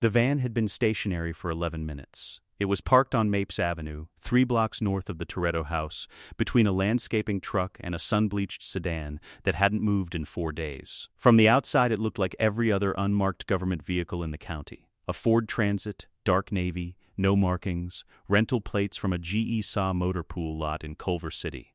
The van had been stationary for 11 minutes. It was parked on Mapes Avenue, 3 blocks north of the Toretto house, between a landscaping truck and a sun-bleached sedan that hadn't moved in 4 days. From the outside, it looked like every other unmarked government vehicle in the county. A Ford Transit, dark navy, no markings, rental plates from a GE Saw motor pool lot in Culver City.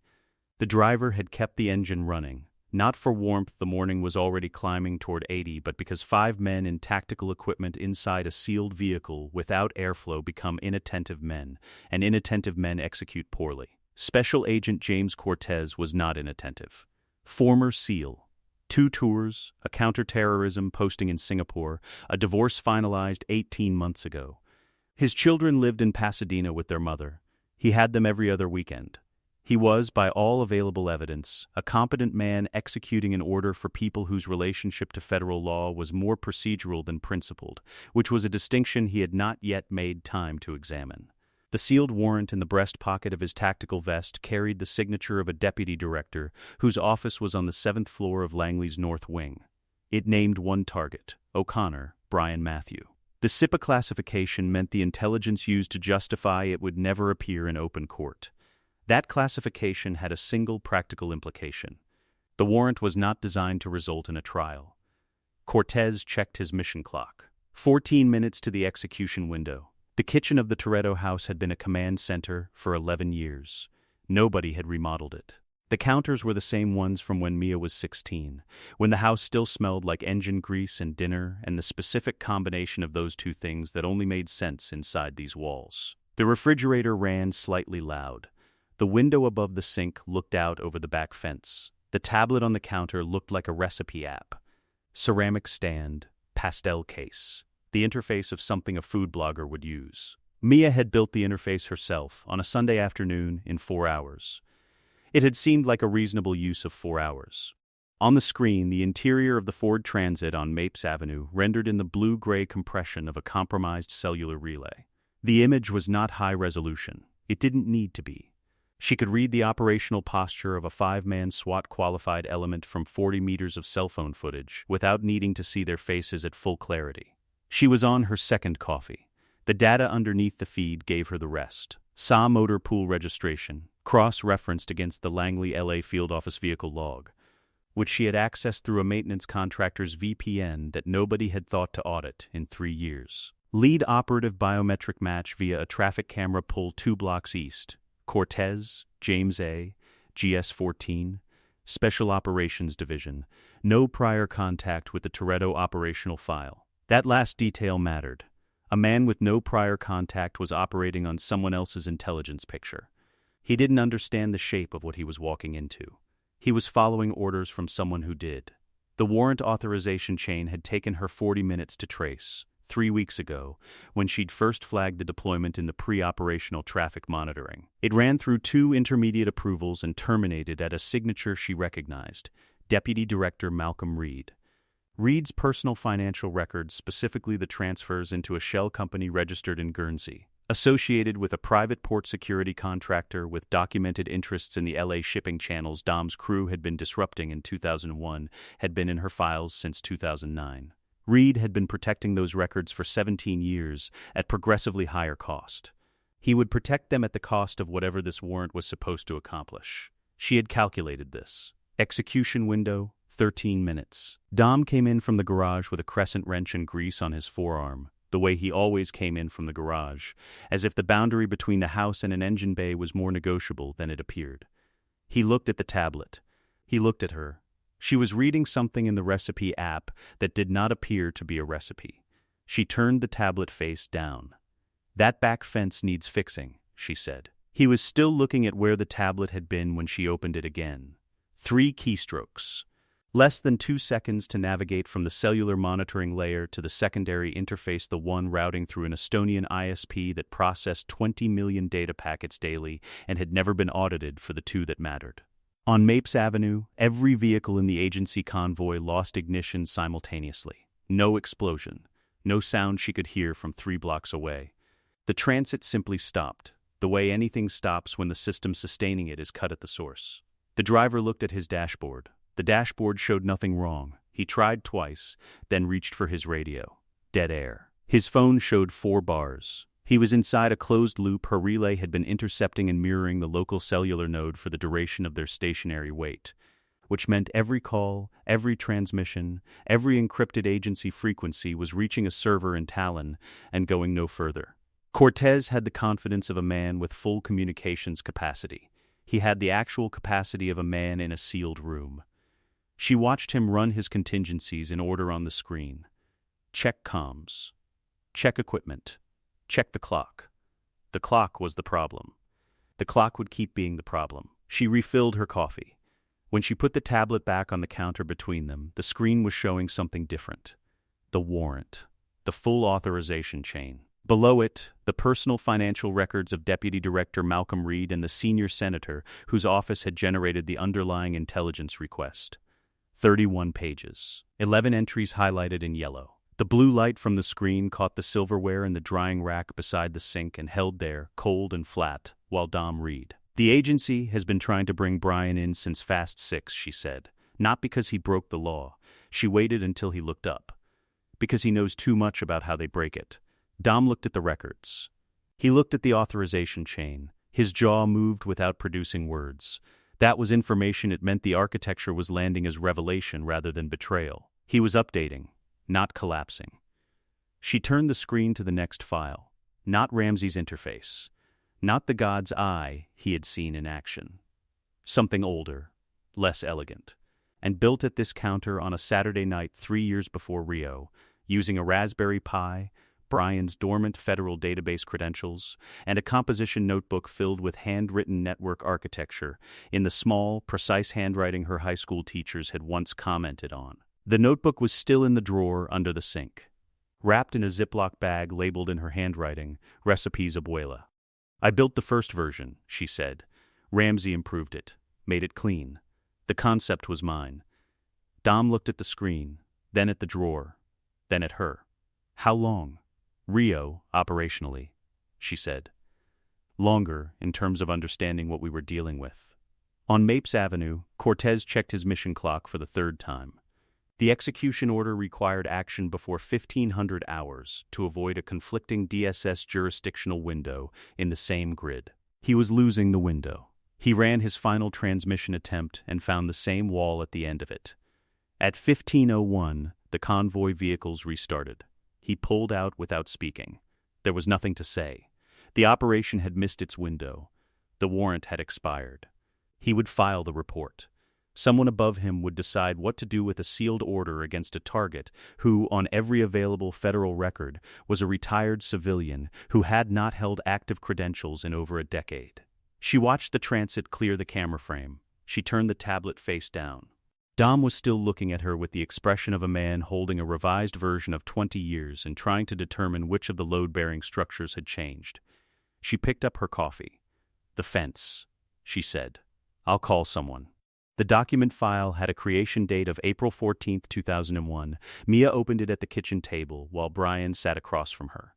The driver had kept the engine running. Not for warmth, the morning was already climbing toward 80, but because 5 men in tactical equipment inside a sealed vehicle without airflow become inattentive men, and inattentive men execute poorly. Special Agent James Cortez was not inattentive. Former SEAL. 2 tours, a counterterrorism posting in Singapore, a divorce finalized 18 months ago. His children lived in Pasadena with their mother. He had them every other weekend. He was, by all available evidence, a competent man executing an order for people whose relationship to federal law was more procedural than principled, which was a distinction he had not yet made time to examine. The sealed warrant in the breast pocket of his tactical vest carried the signature of a deputy director whose office was on the 7th floor of Langley's North Wing. It named one target, O'Connor, Brian Matthew. The CIPA classification meant the intelligence used to justify it would never appear in open court. That classification had a single practical implication. The warrant was not designed to result in a trial. Cortez checked his mission clock. 14 minutes to the execution window. The kitchen of the Toretto house had been a command center for 11 years. Nobody had remodeled it. The counters were the same ones from when Mia was 16, when the house still smelled like engine grease and dinner, and the specific combination of those two things that only made sense inside these walls. The refrigerator ran slightly loud. The window above the sink looked out over the back fence. The tablet on the counter looked like a recipe app. Ceramic stand, pastel case. The interface of something a food blogger would use. Mia had built the interface herself on a Sunday afternoon in 4 hours. It had seemed like a reasonable use of 4 hours. On the screen, the interior of the Ford Transit on Mapes Avenue rendered in the blue-gray compression of a compromised cellular relay. The image was not high resolution. It didn't need to be. She could read the operational posture of a 5-man SWAT-qualified element from 40 meters of cell phone footage without needing to see their faces at full clarity. She was on her second coffee. The data underneath the feed gave her the rest. SAW motor pool registration, cross-referenced against the Langley, LA field office vehicle log, which she had accessed through a maintenance contractor's VPN that nobody had thought to audit in 3 years. Lead operative biometric match via a traffic camera pull 2 blocks east. Cortez, James A., GS-14, Special Operations Division, no prior contact with the Toretto operational file. That last detail mattered. A man with no prior contact was operating on someone else's intelligence picture. He didn't understand the shape of what he was walking into. He was following orders from someone who did. The warrant authorization chain had taken her 40 minutes to trace. 3 weeks ago, when she'd first flagged the deployment in the pre-operational traffic monitoring. It ran through 2 intermediate approvals and terminated at a signature she recognized, Deputy Director Malcolm Reed. Reed's personal financial records, specifically the transfers into a shell company registered in Guernsey, associated with a private port security contractor with documented interests in the LA shipping channels Dom's crew had been disrupting in 2001, had been in her files since 2009. Reed had been protecting those records for 17 years at progressively higher cost. He would protect them at the cost of whatever this warrant was supposed to accomplish. She had calculated this. Execution window, 13 minutes. Dom came in from the garage with a crescent wrench and grease on his forearm, the way he always came in from the garage, as if the boundary between the house and an engine bay was more negotiable than it appeared. He looked at the tablet. He looked at her. She was reading something in the recipe app that did not appear to be a recipe. She turned the tablet face down. "That back fence needs fixing," she said. He was still looking at where the tablet had been when she opened it again. 3 keystrokes. Less than 2 seconds to navigate from the cellular monitoring layer to the secondary interface, the one routing through an Estonian ISP that processed 20 million data packets daily and had never been audited for the 2 that mattered. On Mapes Avenue, every vehicle in the agency convoy lost ignition simultaneously. No explosion. No sound she could hear from 3 blocks away. The transit simply stopped, the way anything stops when the system sustaining it is cut at the source. The driver looked at his dashboard. The dashboard showed nothing wrong. He tried twice, then reached for his radio. Dead air. His phone showed 4 bars. He was inside a closed loop her relay had been intercepting and mirroring the local cellular node for the duration of their stationary wait, which meant every call, every transmission, every encrypted agency frequency was reaching a server in Talon and going no further. Cortez had the confidence of a man with full communications capacity. He had the actual capacity of a man in a sealed room. She watched him run his contingencies in order on the screen. Check comms. Check equipment. Check the clock. The clock was the problem. The clock would keep being the problem. She refilled her coffee. When she put the tablet back on the counter between them, the screen was showing something different. The warrant. The full authorization chain. Below it, the personal financial records of Deputy Director Malcolm Reed and the senior senator whose office had generated the underlying intelligence request. 31 pages. 11 entries highlighted in yellow. The blue light from the screen caught the silverware in the drying rack beside the sink and held there, cold and flat, while Dom read. The agency has been trying to bring Brian in since Fast 6, she said. Not because he broke the law. She waited until he looked up. Because he knows too much about how they break it. Dom looked at the records. He looked at the authorization chain. His jaw moved without producing words. That was information. It meant the architecture was landing as revelation rather than betrayal. He was updating, not collapsing. She turned the screen to the next file. Not Ramsey's interface. Not the God's eye he had seen in action. Something older, less elegant, and built at this counter on a Saturday night 3 years before Rio, using a Raspberry Pi, Brian's dormant federal database credentials, and a composition notebook filled with handwritten network architecture in the small, precise handwriting her high school teachers had once commented on. The notebook was still in the drawer under the sink, wrapped in a Ziploc bag labeled in her handwriting, Recipes Abuela. I built the first version, she said. Ramsey improved it, made it clean. The concept was mine. Dom looked at the screen, then at the drawer, then at her. How long? Rio, operationally, she said. Longer, in terms of understanding what we were dealing with. On Mapes Avenue, Cortez checked his mission clock for the 3rd time. The execution order required action before 1500 hours to avoid a conflicting DSS jurisdictional window in the same grid. He was losing the window. He ran his final transmission attempt and found the same wall at the end of it. At 15:01, the convoy vehicles restarted. He pulled out without speaking. There was nothing to say. The operation had missed its window. The warrant had expired. He would file the report. Someone above him would decide what to do with a sealed order against a target who, on every available federal record, was a retired civilian who had not held active credentials in over a decade. She watched the transit clear the camera frame. She turned the tablet face down. Dom was still looking at her with the expression of a man holding a revised version of 20 years and trying to determine which of the load-bearing structures had changed. She picked up her coffee. The fence, she said. I'll call someone. The document file had a creation date of April 14, 2001. Mia opened it at the kitchen table while Brian sat across from her.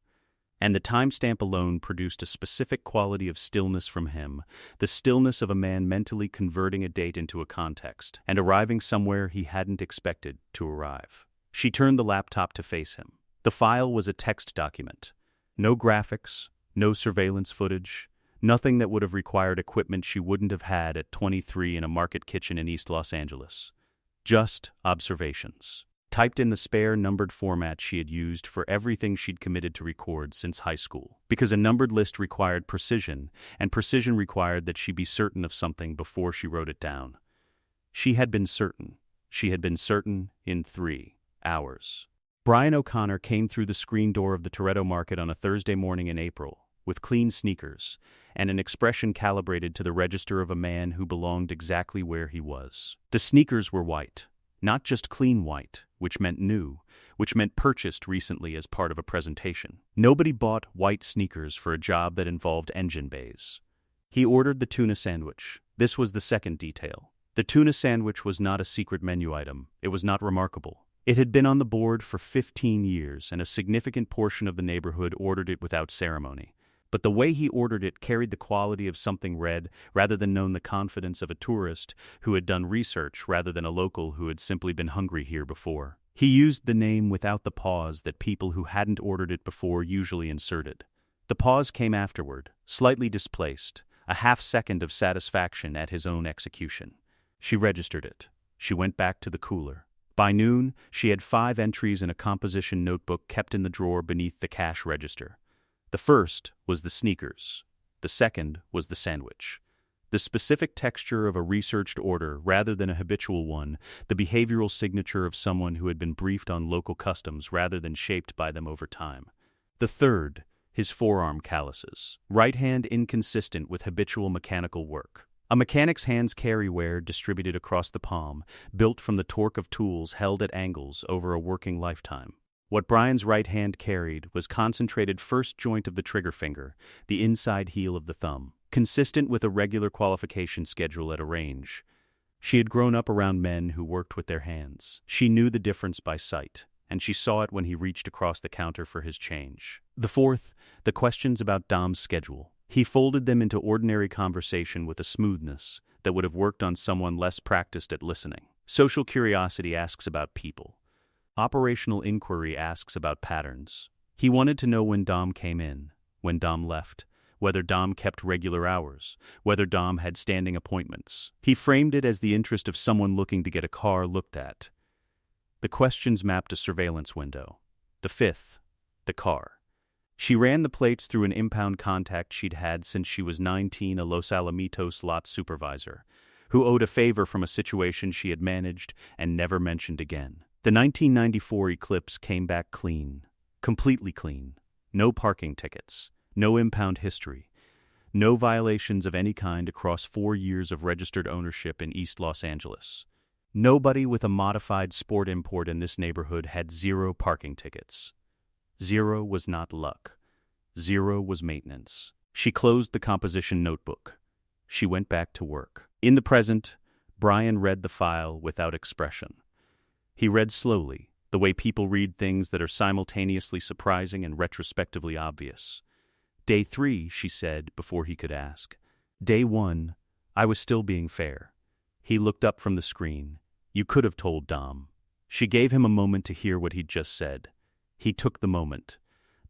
And the timestamp alone produced a specific quality of stillness from him, the stillness of a man mentally converting a date into a context and arriving somewhere he hadn't expected to arrive. She turned the laptop to face him. The file was a text document. No graphics, no surveillance footage, nothing that would have required equipment she wouldn't have had at 23 in a market kitchen in East Los Angeles. Just observations. Typed in the spare numbered format she had used for everything she'd committed to record since high school. Because a numbered list required precision, and precision required that she be certain of something before she wrote it down. She had been certain. She had been certain in 3 hours. Brian O'Connor came through the screen door of the Toretto market on a Thursday morning in April, with clean sneakers, and an expression calibrated to the register of a man who belonged exactly where he was. The sneakers were white. Not just clean white, which meant new, which meant purchased recently as part of a presentation. Nobody bought white sneakers for a job that involved engine bays. He ordered the tuna sandwich. This was the second detail. The tuna sandwich was not a secret menu item. It was not remarkable. It had been on the board for 15 years, and a significant portion of the neighborhood ordered it without ceremony. But the way he ordered it carried the quality of something read rather than known, the confidence of a tourist who had done research rather than a local who had simply been hungry here before. He used the name without the pause that people who hadn't ordered it before usually inserted. The pause came afterward, slightly displaced, a half-second of satisfaction at his own execution. She registered it. She went back to the cooler. By noon, she had 5 entries in a composition notebook kept in the drawer beneath the cash register. The first was the sneakers. The second was the sandwich. The specific texture of a researched order rather than a habitual one, the behavioral signature of someone who had been briefed on local customs rather than shaped by them over time. The third, his forearm calluses, right hand inconsistent with habitual mechanical work. A mechanic's hands carry wear distributed across the palm, built from the torque of tools held at angles over a working lifetime. What Brian's right hand carried was concentrated first joint of the trigger finger, the inside heel of the thumb, consistent with a regular qualification schedule at a range. She had grown up around men who worked with their hands. She knew the difference by sight, and she saw it when he reached across the counter for his change. The fourth, the questions about Dom's schedule. He folded them into ordinary conversation with a smoothness that would have worked on someone less practiced at listening. Social curiosity asks about people. Operational inquiry asks about patterns. He wanted to know when Dom came in, when Dom left, whether Dom kept regular hours, whether Dom had standing appointments. He framed it as the interest of someone looking to get a car looked at. The questions mapped a surveillance window. The fifth, the car. She ran the plates through an impound contact she'd had since she was 19, a Los Alamitos lot supervisor, who owed a favor from a situation she had managed and never mentioned again. The 1994 Eclipse came back clean, completely clean. No parking tickets, no impound history, no violations of any kind across 4 years of registered ownership in East Los Angeles. Nobody with a modified sport import in this neighborhood had 0 parking tickets. 0 was not luck. 0 was maintenance. She closed the composition notebook. She went back to work. In the present, Brian read the file without expression. He read slowly, the way people read things that are simultaneously surprising and retrospectively obvious. Day 3, she said before he could ask. Day 1, I was still being fair. He looked up from the screen. You could have told Dom. She gave him a moment to hear what he'd just said. He took the moment.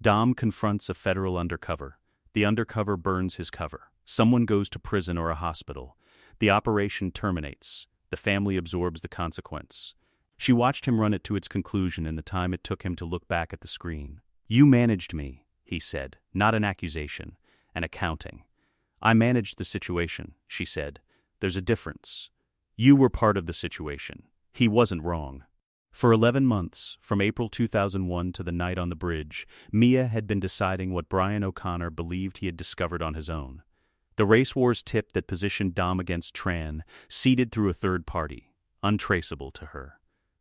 Dom confronts a federal undercover. The undercover burns his cover. Someone goes to prison or a hospital. The operation terminates. The family absorbs the consequence. She watched him run it to its conclusion in the time it took him to look back at the screen. You managed me, he said, not an accusation, an accounting. I managed the situation, she said. There's a difference. You were part of the situation. He wasn't wrong. For 11 months, from April 2001 to the night on the bridge, Mia had been deciding what Brian O'Connor believed he had discovered on his own. The race wars tip that positioned Dom against Tran, seeded through a third party, untraceable to her.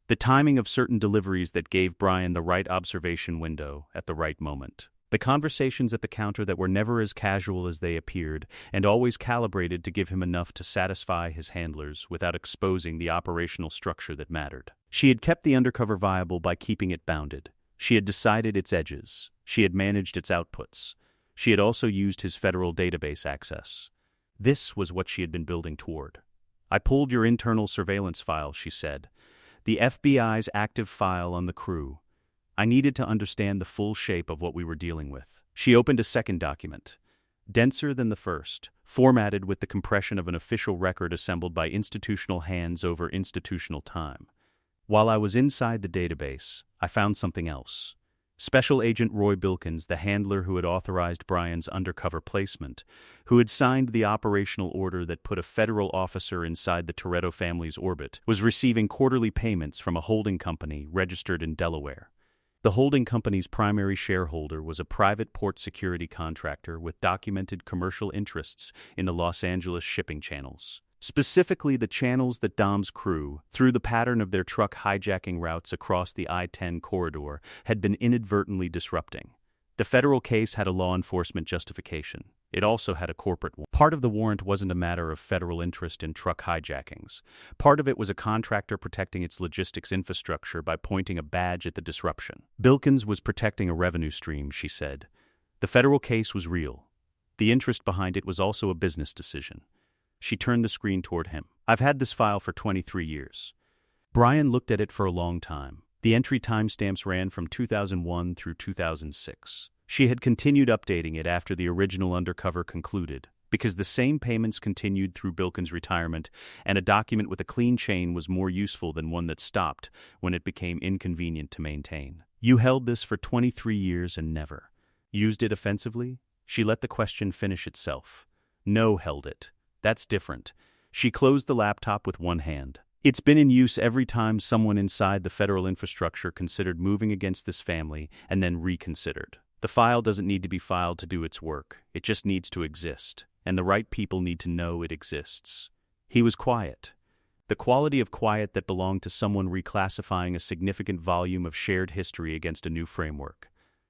The timing of certain deliveries that gave Brian the right observation window at the right moment. The conversations at the counter that were never as casual as they appeared, and always calibrated to give him enough to satisfy his handlers without exposing the operational structure that mattered. She had kept the undercover viable by keeping it bounded. She had decided its edges. She had managed its outputs. She had also used his federal database access. This was what she had been building toward. I pulled your internal surveillance file, she said. The FBI's active file on the crew. I needed to understand the full shape of what we were dealing with. She opened a second document, denser than the first, formatted with the compression of an official record assembled by institutional hands over institutional time. While I was inside the database, I found something else. Special Agent Roy Bilkins, the handler who had authorized Brian's undercover placement, who had signed the operational order that put a federal officer inside the Toretto family's orbit, was receiving quarterly payments from a holding company registered in Delaware. The holding company's primary shareholder was a private port security contractor with documented commercial interests in the Los Angeles shipping channels. Specifically the channels that Dom's crew, through the pattern of their truck hijacking routes across the I-10 corridor, had been inadvertently disrupting. The federal case had a law enforcement justification. It also had a corporate one. Part of the warrant wasn't a matter of federal interest in truck hijackings. Part of it was a contractor protecting its logistics infrastructure by pointing a badge at the disruption. Bilkins was protecting a revenue stream, she said. The federal case was real. The interest behind it was also a business decision. She turned the screen toward him. I've had this file for 23 years. Brian looked at it for a long time. The entry timestamps ran from 2001 through 2006. She had continued updating it after the original undercover concluded, because the same payments continued through Bilkin's retirement, and a document with a clean chain was more useful than one that stopped when it became inconvenient to maintain. You held this for 23 years and never used it offensively? She let the question finish itself. No, held it. That's different. She closed the laptop with one hand. It's been in use every time someone inside the federal infrastructure considered moving against this family and then reconsidered. The file doesn't need to be filed to do its work. It just needs to exist, and the right people need to know it exists. He was quiet. The quality of quiet that belonged to someone reclassifying a significant volume of shared history against a new framework.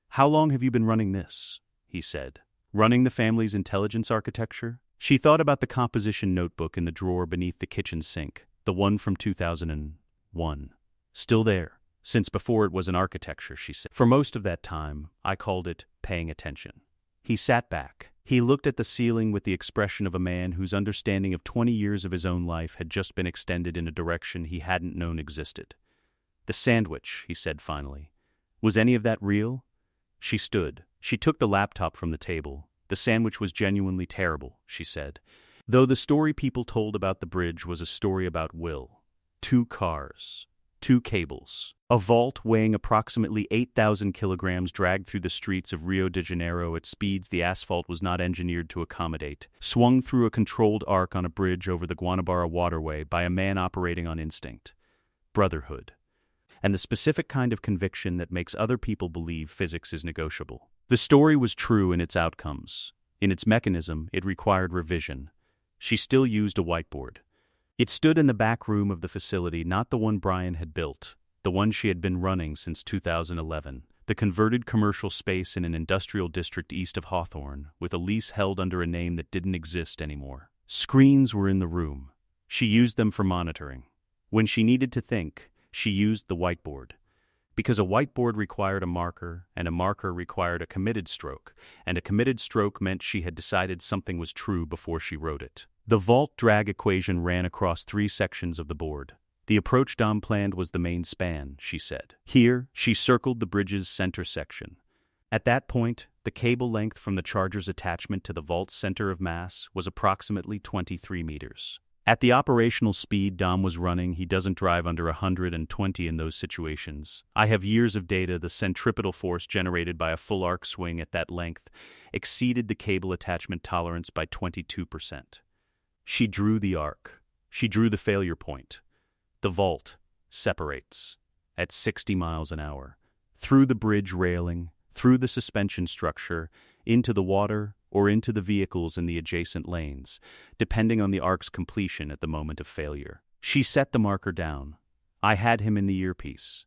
How long have you been running this? He said. Running the family's intelligence architecture? She thought about the composition notebook in the drawer beneath the kitchen sink, the one from 2001. Still there, since before it was an architecture, she said. For most of that time, I called it paying attention. He sat back. He looked at the ceiling with the expression of a man whose understanding of 20 years of his own life had just been extended in a direction he hadn't known existed. The sandwich, he said finally. Was any of that real? She stood. She took the laptop from the table. The sandwich was genuinely terrible, she said. Though the story people told about the bridge was a story about will. 2 cars. 2 cables. A vault weighing approximately 8,000 kilograms dragged through the streets of Rio de Janeiro at speeds the asphalt was not engineered to accommodate, swung through a controlled arc on a bridge over the Guanabara waterway by a man operating on instinct. Brotherhood. And the specific kind of conviction that makes other people believe physics is negotiable. The story was true in its outcomes. In its mechanism, it required revision. She still used a whiteboard. It stood in the back room of the facility, not the one Brian had built, the one she had been running since 2011, the converted commercial space in an industrial district east of Hawthorne, with a lease held under a name that didn't exist anymore. Screens were in the room. She used them for monitoring. When she needed to think, she used the whiteboard. Because a whiteboard required a marker, and a marker required a committed stroke, and a committed stroke meant she had decided something was true before she wrote it. The vault drag equation ran across 3 sections of the board. The approach Dom planned was the main span, she said. Here, she circled the bridge's center section. At that point, the cable length from the charger's attachment to the vault's center of mass was approximately 23 meters. At the operational speed Dom was running, he doesn't drive under 120 in those situations. I have years of data. The centripetal force generated by a full arc swing at that length exceeded the cable attachment tolerance by 22%. She drew the arc. She drew the failure point. The vault separates at 60 miles an hour, through the bridge railing, through the suspension structure, into the water, or into the vehicles in the adjacent lanes, depending on the arc's completion at the moment of failure. She set the marker down. I had him in the earpiece.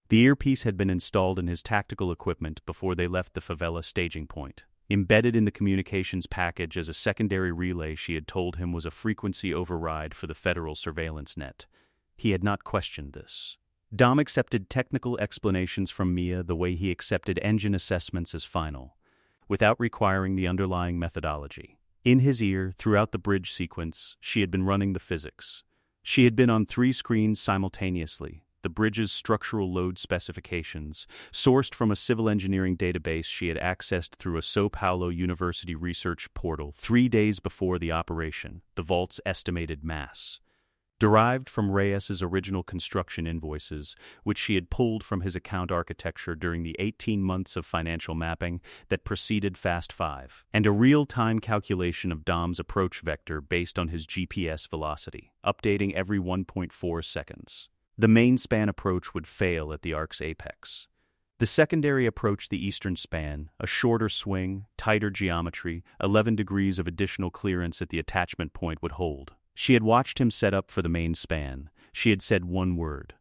The earpiece had been installed in his tactical equipment before they left the favela staging point. Embedded in the communications package as a secondary relay, she had told him, was a frequency override for the federal surveillance net. He had not questioned this. Dom accepted technical explanations from Mia the way he accepted engine assessments as final, without requiring the underlying methodology. In his ear, throughout the bridge sequence, she had been running the physics. She had been on 3 screens simultaneously, the bridge's structural load specifications, sourced from a civil engineering database she had accessed through a São Paulo University research portal 3 days before the operation, the vault's estimated mass. Derived from Reyes's original construction invoices, which she had pulled from his account architecture during the 18 months of financial mapping that preceded Fast 5, and a real-time calculation of Dom's approach vector based on his GPS velocity, updating every 1.4 seconds. The main span approach would fail at the arc's apex. The secondary approach, the eastern span, a shorter swing, tighter geometry, 11 degrees of additional clearance at the attachment point, would hold. She had watched him set up for the main span. She had said one word.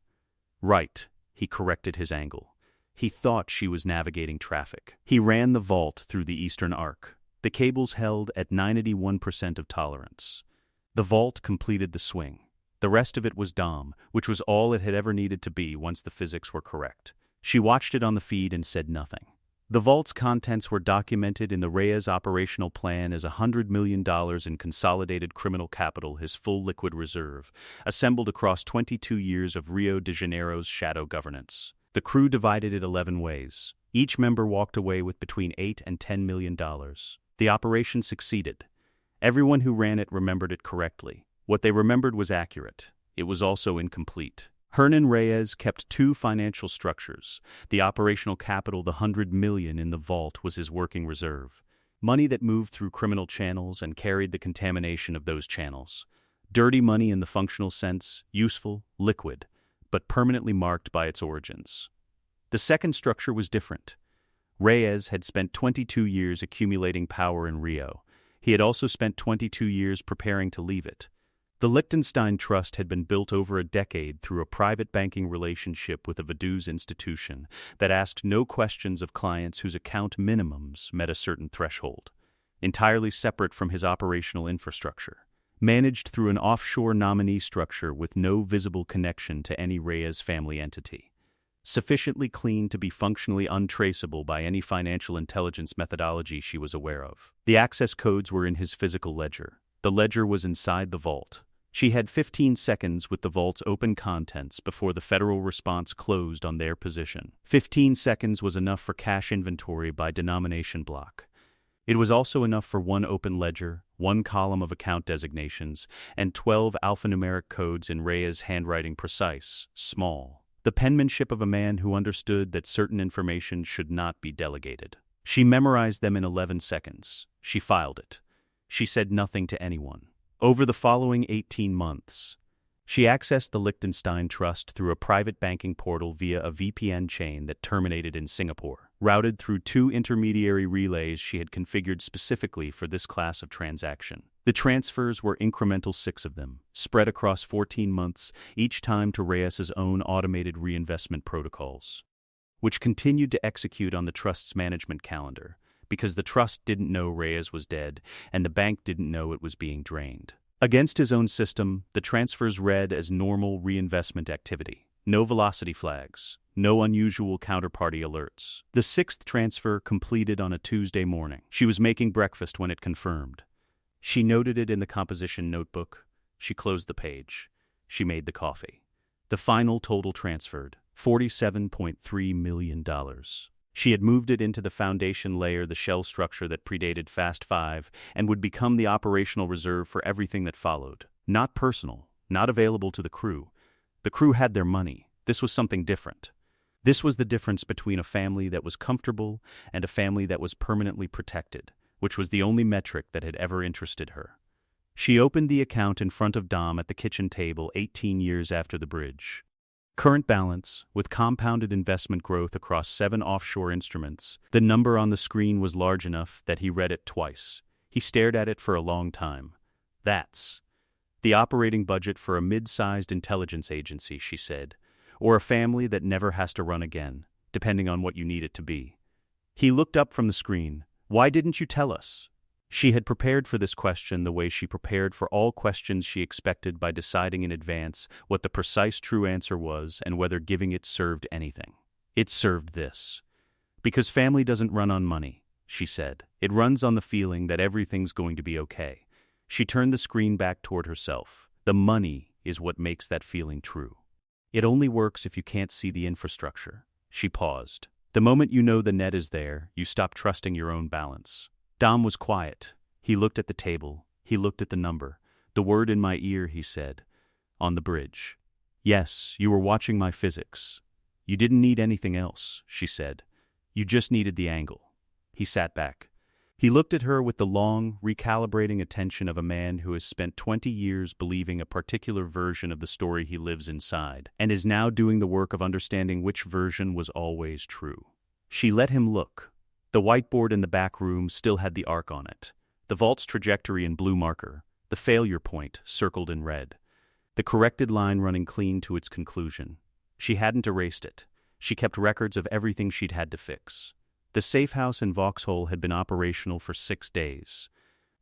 Right. He corrected his angle. He thought she was navigating traffic. He ran the vault through the eastern arc. The cables held at 91% of tolerance. The vault completed the swing. The rest of it was Dom, which was all it had ever needed to be once the physics were correct. She watched it on the feed and said nothing. The vault's contents were documented in the Reyes operational plan as $100 million in consolidated criminal capital, his full liquid reserve, assembled across 22 years of Rio de Janeiro's shadow governance. The crew divided it 11 ways. Each member walked away with between $8 and $10 million. The operation succeeded. Everyone who ran it remembered it correctly. What they remembered was accurate. It was also incomplete. Hernan Reyes kept two financial structures. The operational capital, the $100 million in the vault, was his working reserve. Money that moved through criminal channels and carried the contamination of those channels. Dirty money in the functional sense, useful, liquid, but permanently marked by its origins. The second structure was different. Reyes had spent 22 years accumulating power in Rio. He had also spent 22 years preparing to leave it. The Liechtenstein Trust had been built over a decade through a private banking relationship with a Vaduz institution that asked no questions of clients whose account minimums met a certain threshold, entirely separate from his operational infrastructure, managed through an offshore nominee structure with no visible connection to any Reyes family entity, sufficiently clean to be functionally untraceable by any financial intelligence methodology she was aware of. The access codes were in his physical ledger. The ledger was inside the vault. She had 15 seconds with the vault's open contents before the federal response closed on their position. 15 seconds was enough for cash inventory by denomination block. It was also enough for one open ledger, one column of account designations, and 12 alphanumeric codes in Reyes' handwriting, precise, small. The penmanship of a man who understood that certain information should not be delegated. She memorized them in 11 seconds. She filed it. She said nothing to anyone. Over the following 18 months, she accessed the Liechtenstein Trust through a private banking portal via a VPN chain that terminated in Singapore, routed through 2 intermediary relays she had configured specifically for this class of transaction. The transfers were incremental, 6 of them, spread across 14 months, each time to Reyes's own automated reinvestment protocols, which continued to execute on the Trust's management calendar, because the Trust didn't know Reyes was dead, and the bank didn't know it was being drained. Against his own system, the transfers read as normal reinvestment activity. No velocity flags, no unusual counterparty alerts. The 6th transfer completed on a Tuesday morning. She was making breakfast when it confirmed. She noted it in the composition notebook. She closed the page. She made the coffee. The final total transferred, $47.3 million. She had moved it into the foundation layer, the shell structure that predated Fast 5, and would become the operational reserve for everything that followed. Not personal, not available to the crew. The crew had their money. This was something different. This was the difference between a family that was comfortable and a family that was permanently protected, which was the only metric that had ever interested her. She opened the account in front of Dom at the kitchen table 18 years after the bridge. Current balance, with compounded investment growth across 7 offshore instruments. The number on the screen was large enough that he read it twice. He stared at it for a long time. That's the operating budget for a mid-sized intelligence agency, she said, or a family that never has to run again, depending on what you need it to be. He looked up from the screen. Why didn't you tell us? She had prepared for this question the way she prepared for all questions she expected, by deciding in advance what the precise true answer was and whether giving it served anything. It served this. Because family doesn't run on money, she said. It runs on the feeling that everything's going to be okay. She turned the screen back toward herself. The money is what makes that feeling true. It only works if you can't see the infrastructure. She paused. The moment you know the net is there, you stop trusting your own balance. Dom was quiet. He looked at the table. He looked at the number. The word in my ear, he said. On the bridge. Yes, you were watching my physics. You didn't need anything else, she said. You just needed the angle. He sat back. He looked at her with the long, recalibrating attention of a man who has spent 20 years believing a particular version of the story he lives inside, and is now doing the work of understanding which version was always true. She let him look. The whiteboard in the back room still had the arc on it, the vault's trajectory in blue marker, the failure point circled in red, the corrected line running clean to its conclusion. She hadn't erased it. She kept records of everything she'd had to fix. The safe house in Vauxhall had been operational for 6 days.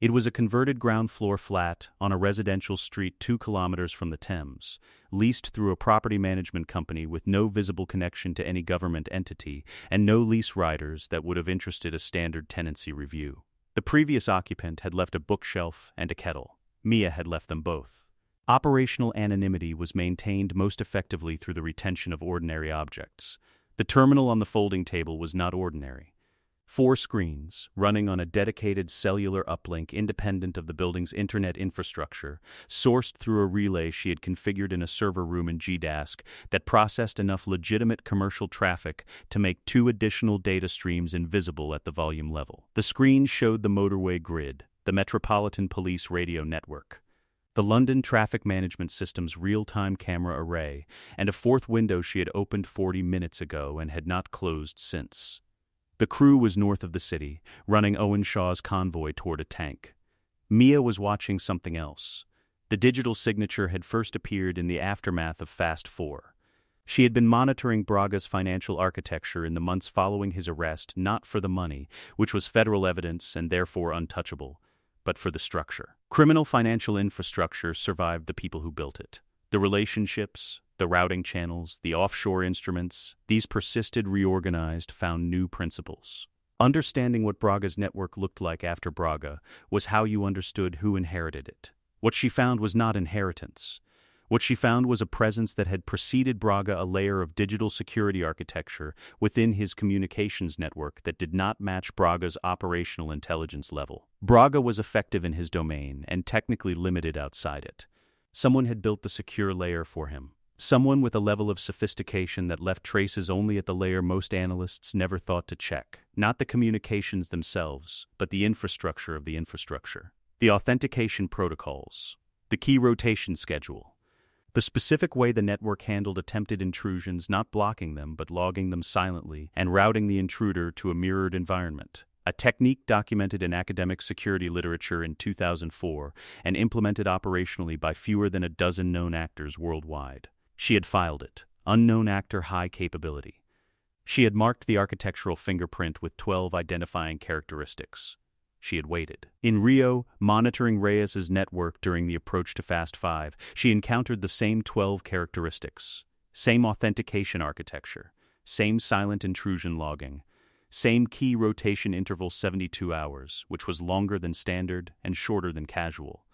It was a converted ground-floor flat on a residential street 2 kilometers from the Thames, leased through a property management company with no visible connection to any government entity and no lease riders that would have interested a standard tenancy review. The previous occupant had left a bookshelf and a kettle. Mia had left them both. Operational anonymity was maintained most effectively through the retention of ordinary objects. The terminal on the folding table was not ordinary. 4 screens, running on a dedicated cellular uplink independent of the building's internet infrastructure, sourced through a relay she had configured in a server room in GDASC that processed enough legitimate commercial traffic to make 2 additional data streams invisible at the volume level. The screens showed the motorway grid, the Metropolitan Police radio network, the London Traffic Management System's real-time camera array, and a 4th window she had opened 40 minutes ago and had not closed since. The crew was north of the city, running Owen Shaw's convoy toward a tank. Mia was watching something else. The digital signature had first appeared in the aftermath of Fast 4. She had been monitoring Braga's financial architecture in the months following his arrest, not for the money, which was federal evidence and therefore untouchable, but for the structure. Criminal financial infrastructure survived the people who built it. The relationships, the routing channels, the offshore instruments, these persisted, reorganized, found new principles. Understanding what Braga's network looked like after Braga was how you understood who inherited it. What she found was not inheritance. What she found was a presence that had preceded Braga, a layer of digital security architecture within his communications network that did not match Braga's operational intelligence level. Braga was effective in his domain and technically limited outside it. Someone had built the secure layer for him. Someone with a level of sophistication that left traces only at the layer most analysts never thought to check. Not the communications themselves, but the infrastructure of the infrastructure. The authentication protocols. The key rotation schedule. The specific way the network handled attempted intrusions, not blocking them but logging them silently and routing the intruder to a mirrored environment. A technique documented in academic security literature in 2004 and implemented operationally by fewer than a dozen known actors worldwide. She had filed it. Unknown actor, high capability. She had marked the architectural fingerprint with 12 identifying characteristics. She had waited. In Rio, monitoring Reyes's network during the approach to Fast 5, she encountered the same 12 characteristics. Same authentication architecture. Same silent intrusion logging. Same key rotation interval 72 hours, which was longer than standard and shorter than casual.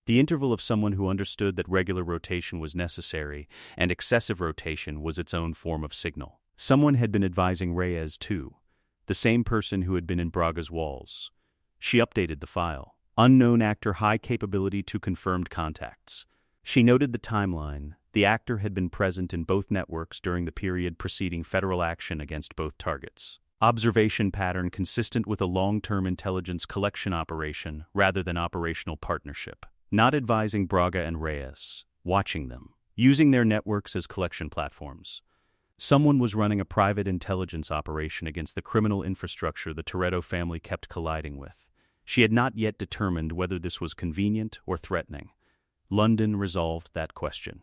The interval of someone who understood that regular rotation was necessary and excessive rotation was its own form of signal. Someone had been advising Reyes too, the same person who had been in Braga's walls. She updated the file. Unknown actor, high capability to confirmed contacts. She noted the timeline. The actor had been present in both networks during the period preceding federal action against both targets. Observation pattern consistent with a long-term intelligence collection operation rather than operational partnership. Not advising Braga and Reyes, watching them, using their networks as collection platforms. Someone was running a private intelligence operation against the criminal infrastructure the Toretto family kept colliding with. She had not yet determined whether this was convenient or threatening. London resolved that question.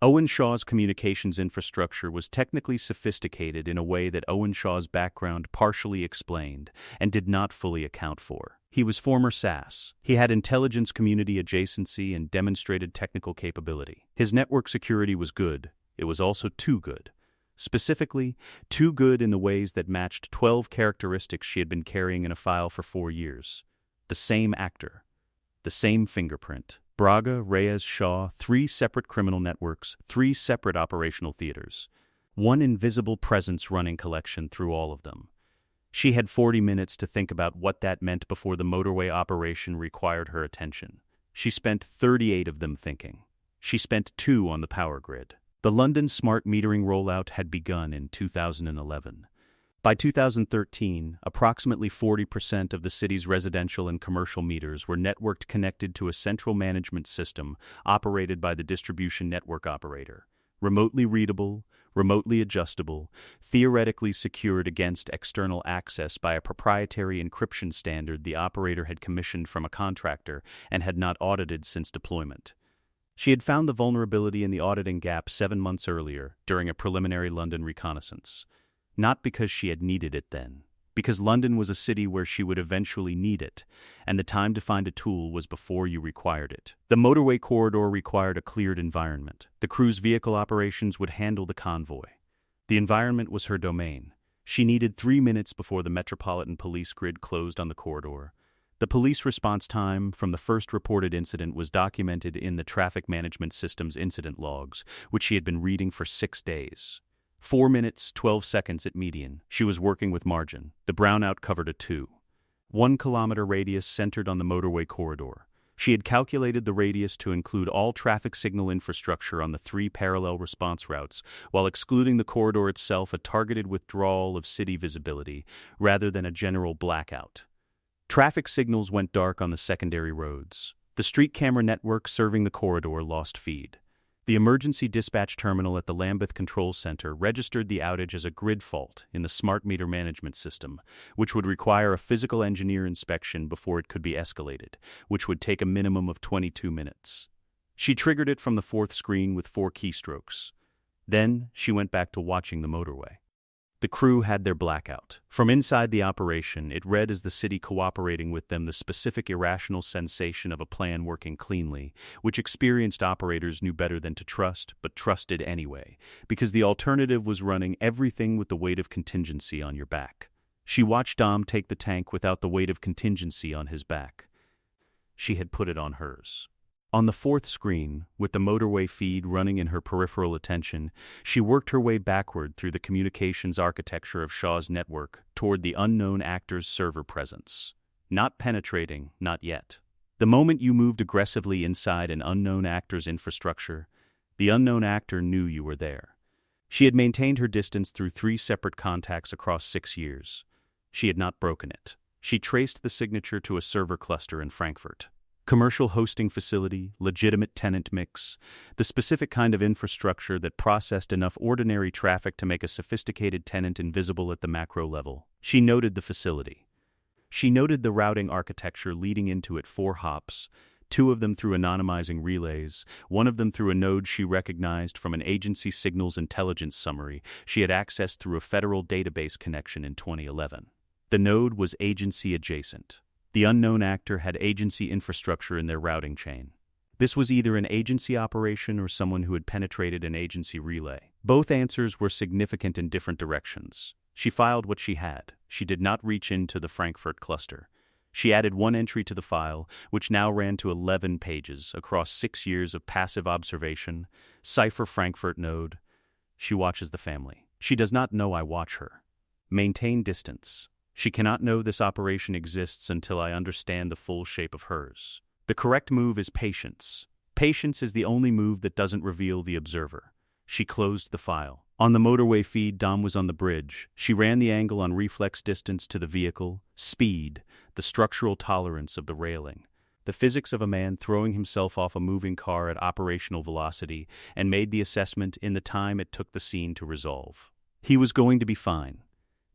Owen Shaw's communications infrastructure was technically sophisticated in a way that Owen Shaw's background partially explained and did not fully account for. He was former SAS. He had intelligence community adjacency and demonstrated technical capability. His network security was good. It was also too good. Specifically, too good in the ways that matched 12 characteristics she had been carrying in a file for 4 years. The same actor. The same fingerprint. Braga, Reyes, Shaw, 3 separate criminal networks, 3 separate operational theaters. One invisible presence running collection through all of them. She had 40 minutes to think about what that meant before the motorway operation required her attention. She spent 38 of them thinking. She spent 2 on the power grid. The London smart metering rollout had begun in 2011. By 2013, approximately 40% of the city's residential and commercial meters were networked connected to a central management system operated by the distribution network operator. Remotely readable, remotely adjustable, theoretically secured against external access by a proprietary encryption standard the operator had commissioned from a contractor and had not audited since deployment. She had found the vulnerability in the auditing gap 7 months earlier during a preliminary London reconnaissance. Not because she had needed it then, because London was a city where she would eventually need it, and the time to find a tool was before you required it. The motorway corridor required a cleared environment. The crew's vehicle operations would handle the convoy. The environment was her domain. She needed 3 minutes before the Metropolitan Police grid closed on the corridor. The police response time from the first reported incident was documented in the Traffic Management System's incident logs, which she had been reading for 6 days. 4 minutes, 12 seconds at median. She was working with margin. The brownout covered a 1 kilometer radius centered on the motorway corridor. She had calculated the radius to include all traffic signal infrastructure on the 3 parallel response routes, while excluding the corridor itself, a targeted withdrawal of city visibility, rather than a general blackout. Traffic signals went dark on the secondary roads. The street camera network serving the corridor lost feed. The emergency dispatch terminal at the Lambeth Control Center registered the outage as a grid fault in the smart meter management system, which would require a physical engineer inspection before it could be escalated, which would take a minimum of 22 minutes. She triggered it from the 4th screen with 4 keystrokes. Then, she went back to watching the motorway. The crew had their blackout. From inside the operation, it read as the city cooperating with them, the specific irrational sensation of a plan working cleanly, which experienced operators knew better than to trust, but trusted anyway, because the alternative was running everything with the weight of contingency on your back. She watched Dom take the tank without the weight of contingency on his back. She had put it on hers. On the 4th screen, with the motorway feed running in her peripheral attention, she worked her way backward through the communications architecture of Shaw's network toward the unknown actor's server presence. Not penetrating, not yet. The moment you moved aggressively inside an unknown actor's infrastructure, the unknown actor knew you were there. She had maintained her distance through 3 separate contacts across 6 years. She had not broken it. She traced the signature to a server cluster in Frankfurt. Commercial hosting facility, legitimate tenant mix, the specific kind of infrastructure that processed enough ordinary traffic to make a sophisticated tenant invisible at the macro level. She noted the facility. She noted the routing architecture leading into it: 4 hops, 2 of them through anonymizing relays, 1 of them through a node she recognized from an agency signals intelligence summary she had accessed through a federal database connection in 2011. The node was agency adjacent. The unknown actor had agency infrastructure in their routing chain. This was either an agency operation or someone who had penetrated an agency relay. Both answers were significant in different directions. She filed what she had. She did not reach into the Frankfurt cluster. She added 1 entry to the file, which now ran to 11 pages across 6 years of passive observation. Cipher Frankfurt node. She watches the family. She does not know I watch her. Maintain distance. She cannot know this operation exists until I understand the full shape of hers. The correct move is patience. Patience is the only move that doesn't reveal the observer. She closed the file. On the motorway feed, Dom was on the bridge. She ran the angle on reflex distance to the vehicle, speed, the structural tolerance of the railing, the physics of a man throwing himself off a moving car at operational velocity, and made the assessment in the time it took the scene to resolve. He was going to be fine.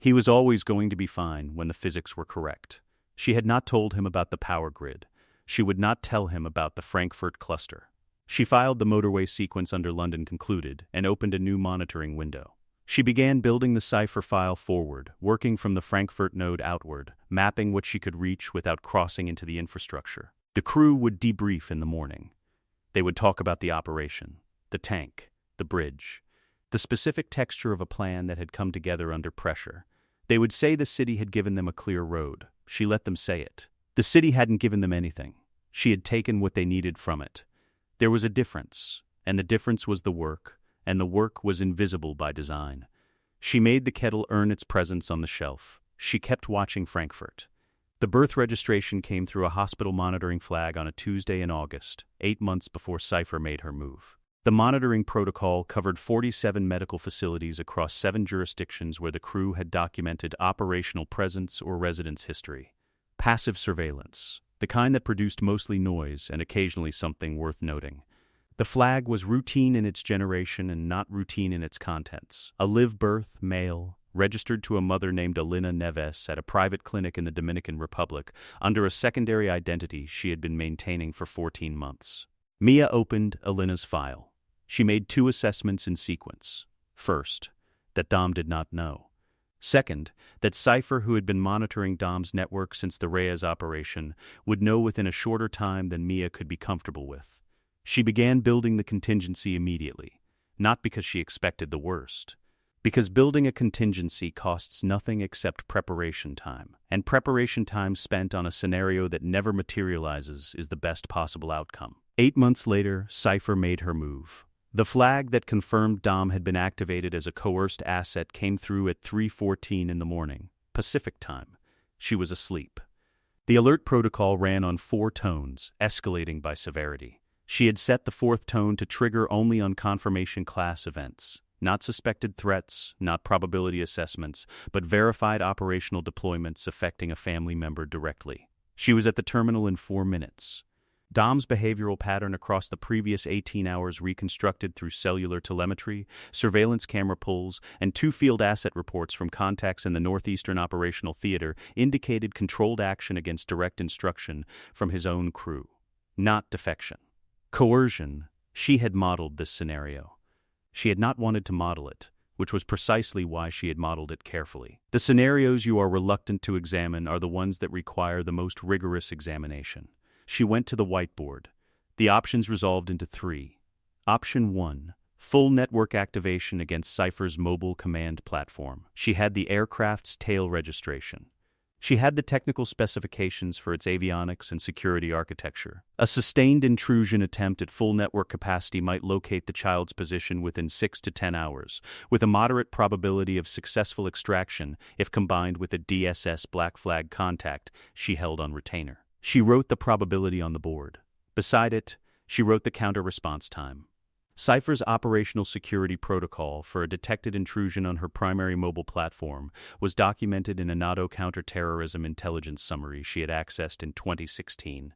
He was always going to be fine when the physics were correct. She had not told him about the power grid. She would not tell him about the Frankfurt cluster. She filed the motorway sequence under London concluded and opened a new monitoring window. She began building the Cipher file forward, working from the Frankfurt node outward, mapping what she could reach without crossing into the infrastructure. The crew would debrief in the morning. They would talk about the operation, the tank, the bridge, the specific texture of a plan that had come together under pressure. They would say the city had given them a clear road. She let them say it. The city hadn't given them anything. She had taken what they needed from it. There was a difference, and the difference was the work, and the work was invisible by design. She made the kettle earn its presence on the shelf. She kept watching Frankfurt. The birth registration came through a hospital monitoring flag on a Tuesday in August, 8 months before Cipher made her move. The monitoring protocol covered 47 medical facilities across 7 jurisdictions where the crew had documented operational presence or residence history. Passive surveillance, the kind that produced mostly noise and occasionally something worth noting. The flag was routine in its generation and not routine in its contents. A live birth, male, registered to a mother named Alina Neves at a private clinic in the Dominican Republic under a secondary identity she had been maintaining for 14 months. Mia opened Alina's file. She made 2 assessments in sequence. First, that Dom did not know. Second, that Cipher, who had been monitoring Dom's network since the Reyes operation, would know within a shorter time than Mia could be comfortable with. She began building the contingency immediately, not because she expected the worst, because building a contingency costs nothing except preparation time, and preparation time spent on a scenario that never materializes is the best possible outcome. 8 months later, Cipher made her move. The flag that confirmed Dom had been activated as a coerced asset came through at 3:14 in the morning, Pacific time. She was asleep. The alert protocol ran on 4 tones, escalating by severity. She had set the 4th tone to trigger only on confirmation class events. Not suspected threats, not probability assessments, but verified operational deployments affecting a family member directly. She was at the terminal in 4 minutes. Dom's behavioral pattern across the previous 18 hours reconstructed through cellular telemetry, surveillance camera pulls, and 2 field asset reports from contacts in the Northeastern Operational Theater indicated controlled action against direct instruction from his own crew. Not defection. Coercion. She had modeled this scenario. She had not wanted to model it, which was precisely why she had modeled it carefully. The scenarios you are reluctant to examine are the ones that require the most rigorous examination. She went to the whiteboard. The options resolved into 3. Option 1. Full network activation against Cipher's mobile command platform. She had the aircraft's tail registration. She had the technical specifications for its avionics and security architecture. A sustained intrusion attempt at full network capacity might locate the child's position within 6 to 10 hours, with a moderate probability of successful extraction if combined with a DSS black flag contact she held on retainer. She wrote the probability on the board. Beside it, she wrote the counter-response time. Cipher's operational security protocol for a detected intrusion on her primary mobile platform was documented in a NATO counterterrorism intelligence summary she had accessed in 2016.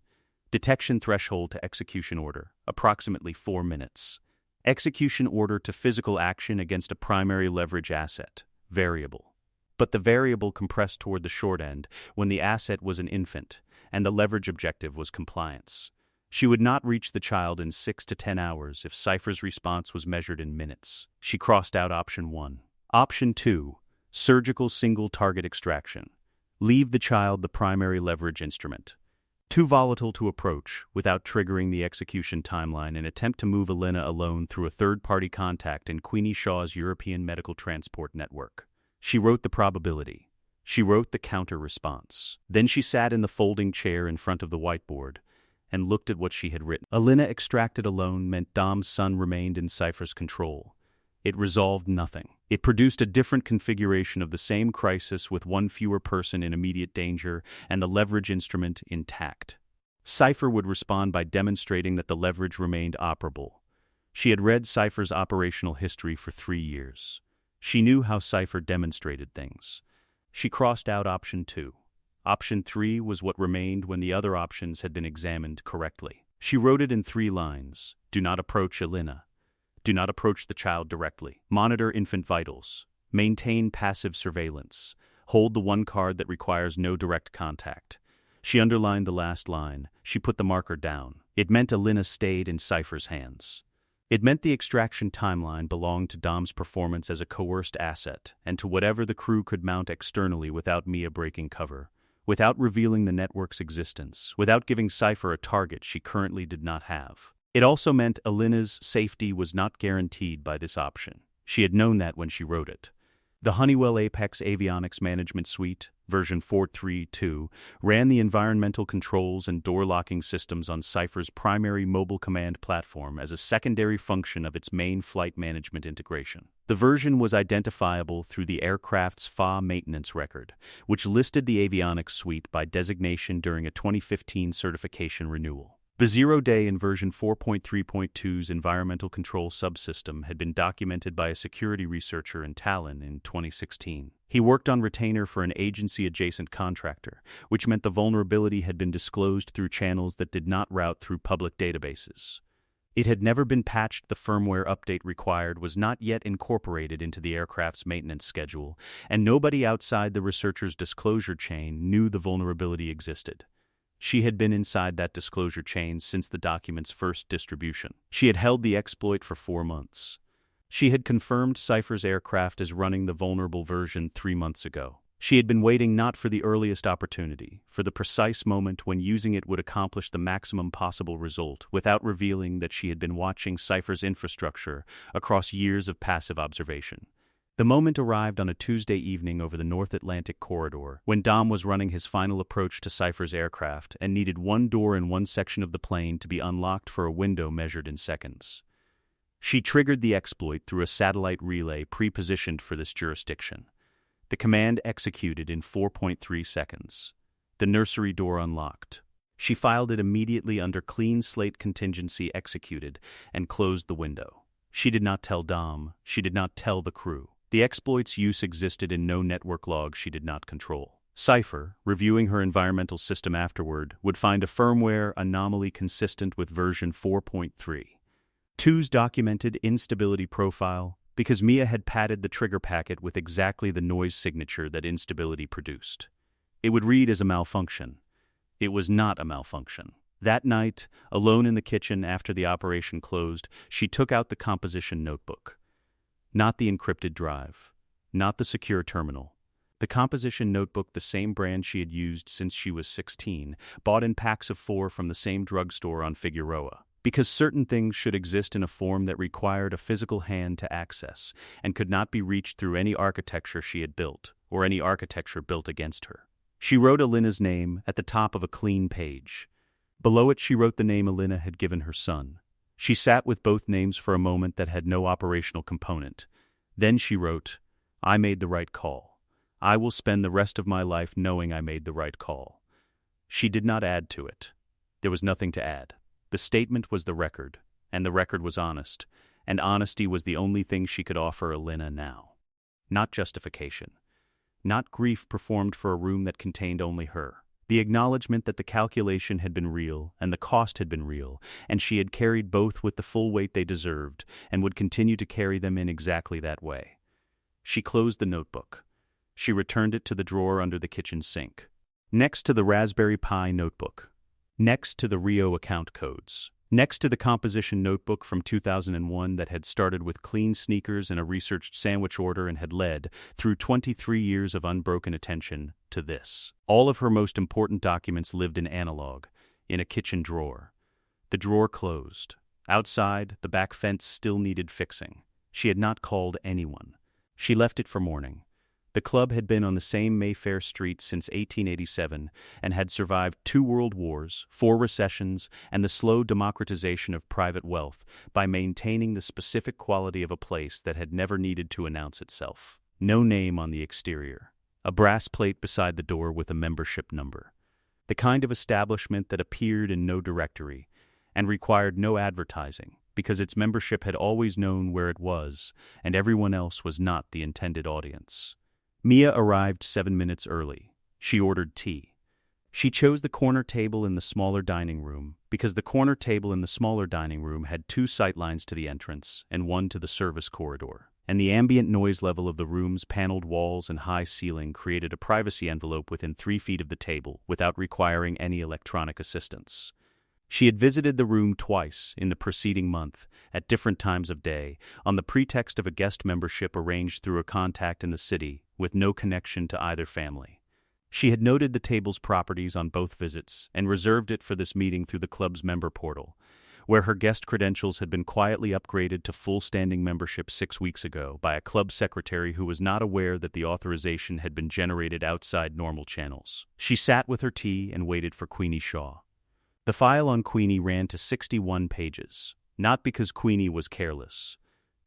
Detection threshold to execution order, approximately 4 minutes. Execution order to physical action against a primary leverage asset, variable. But the variable compressed toward the short end when the asset was an infant, and the leverage objective was compliance. She would not reach the child in 6 to 10 hours if Cipher's response was measured in minutes. She crossed out option 1. Option 2. Surgical single target extraction. Leave the child the primary leverage instrument. Too volatile to approach without triggering the execution timeline and attempt to move Elena alone through a third-party contact in Queenie Shaw's European Medical Transport Network. She wrote the probability. She wrote the counter-response. Then she sat in the folding chair in front of the whiteboard and looked at what she had written. Elena extracted alone meant Dom's son remained in Cipher's control. It resolved nothing. It produced a different configuration of the same crisis with one fewer person in immediate danger and the leverage instrument intact. Cipher would respond by demonstrating that the leverage remained operable. She had read Cipher's operational history for 3 years. She knew how Cipher demonstrated things. She crossed out option 2. Option 3 was what remained when the other options had been examined correctly. She wrote it in 3 lines. Do not approach Elena. Do not approach the child directly. Monitor infant vitals. Maintain passive surveillance. Hold the one card that requires no direct contact. She underlined the last line. She put the marker down. It meant Elena stayed in Cipher's hands. It meant the extraction timeline belonged to Dom's performance as a coerced asset and to whatever the crew could mount externally without Mia breaking cover, without revealing the network's existence, without giving Cipher a target she currently did not have. It also meant Elena's safety was not guaranteed by this option. She had known that when she wrote it. The Honeywell Apex Avionics Management Suite, version 4.3.2, ran the environmental controls and door locking systems on Cipher's primary mobile command platform as a secondary function of its main flight management integration. The version was identifiable through the aircraft's FA maintenance record, which listed the avionics suite by designation during a 2015 certification renewal. The 0-day in version 4.3.2's environmental control subsystem had been documented by a security researcher in Tallinn in 2016. He worked on retainer for an agency-adjacent contractor, which meant the vulnerability had been disclosed through channels that did not route through public databases. It had never been patched. The firmware update required was not yet incorporated into the aircraft's maintenance schedule, and nobody outside the researcher's disclosure chain knew the vulnerability existed. She had been inside that disclosure chain since the document's first distribution. She had held the exploit for 4 months. She had confirmed Cipher's aircraft as running the vulnerable version 3 months ago. She had been waiting not for the earliest opportunity, for the precise moment when using it would accomplish the maximum possible result without revealing that she had been watching Cipher's infrastructure across years of passive observation. The moment arrived on a Tuesday evening over the North Atlantic corridor, when Dom was running his final approach to Cipher's aircraft and needed one door in one section of the plane to be unlocked for a window measured in seconds. She triggered the exploit through a satellite relay pre-positioned for this jurisdiction. The command executed in 4.3 seconds. The nursery door unlocked. She filed it immediately under clean slate contingency executed and closed the window. She did not tell Dom. She did not tell the crew. The exploit's use existed in no network log she did not control. Cipher, reviewing her environmental system afterward, would find a firmware anomaly consistent with version 4.3.2's documented instability profile, because Mia had padded the trigger packet with exactly the noise signature that instability produced. It would read as a malfunction. It was not a malfunction. That night, alone in the kitchen after the operation closed, she took out the composition notebook. Not the encrypted drive. Not the secure terminal. The composition notebook, the same brand she had used since she was 16, bought in packs of 4 from the same drugstore on Figueroa. Because certain things should exist in a form that required a physical hand to access, and could not be reached through any architecture she had built, or any architecture built against her. She wrote Alina's name at the top of a clean page. Below it she wrote the name Alina had given her son. She sat with both names for a moment that had no operational component. Then she wrote, "I made the right call. I will spend the rest of my life knowing I made the right call." She did not add to it. There was nothing to add. The statement was the record, and the record was honest, and honesty was the only thing she could offer Alina now. Not justification. Not grief performed for a room that contained only her. The acknowledgement that the calculation had been real, and the cost had been real, and she had carried both with the full weight they deserved, and would continue to carry them in exactly that way. She closed the notebook. She returned it to the drawer under the kitchen sink. Next to the Raspberry Pi notebook. Next to the Rio account codes. Next to the composition notebook from 2001 that had started with clean sneakers and a researched sandwich order and had led, through 23 years of unbroken attention, to this. All of her most important documents lived in analog, in a kitchen drawer. The drawer closed. Outside, the back fence still needed fixing. She had not called anyone. She left it for morning. The club had been on the same Mayfair street since 1887 and had survived 2 world wars, 4 recessions, and the slow democratization of private wealth by maintaining the specific quality of a place that had never needed to announce itself. No name on the exterior. A brass plate beside the door with a membership number. The kind of establishment that appeared in no directory and required no advertising, because its membership had always known where it was, and everyone else was not the intended audience. Mia arrived 7 minutes early. She ordered tea. She chose the corner table in the smaller dining room because the corner table in the smaller dining room had 2 sightlines to the entrance and 1 to the service corridor, and the ambient noise level of the room's paneled walls and high ceiling created a privacy envelope within 3 feet of the table without requiring any electronic assistance. She had visited the room twice in the preceding month, at different times of day, on the pretext of a guest membership arranged through a contact in the city, with no connection to either family. She had noted the table's properties on both visits and reserved it for this meeting through the club's member portal, where her guest credentials had been quietly upgraded to full standing membership 6 weeks ago by a club secretary who was not aware that the authorization had been generated outside normal channels. She sat with her tea and waited for Queenie Shaw. The file on Queenie ran to 61 pages, not because Queenie was careless.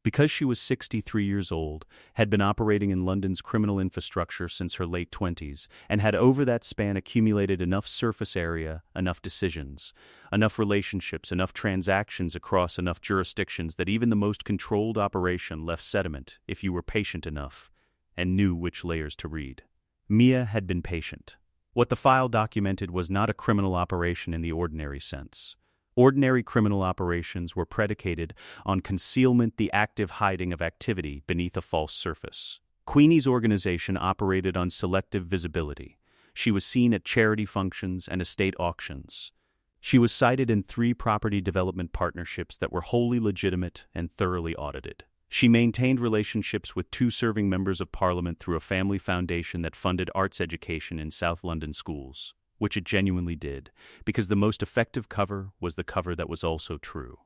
Because she was 63 years old, had been operating in London's criminal infrastructure since her late 20s, and had over that span accumulated enough surface area, enough decisions, enough relationships, enough transactions across enough jurisdictions that even the most controlled operation left sediment if you were patient enough and knew which layers to read. Mia had been patient. What the file documented was not a criminal operation in the ordinary sense. Ordinary criminal operations were predicated on concealment, the active hiding of activity beneath a false surface. Queenie's organization operated on selective visibility. She was seen at charity functions and estate auctions. She was cited in 3 property development partnerships that were wholly legitimate and thoroughly audited. She maintained relationships with two serving members of parliament through a family foundation that funded arts education in South London schools, which it genuinely did, because the most effective cover was the cover that was also true.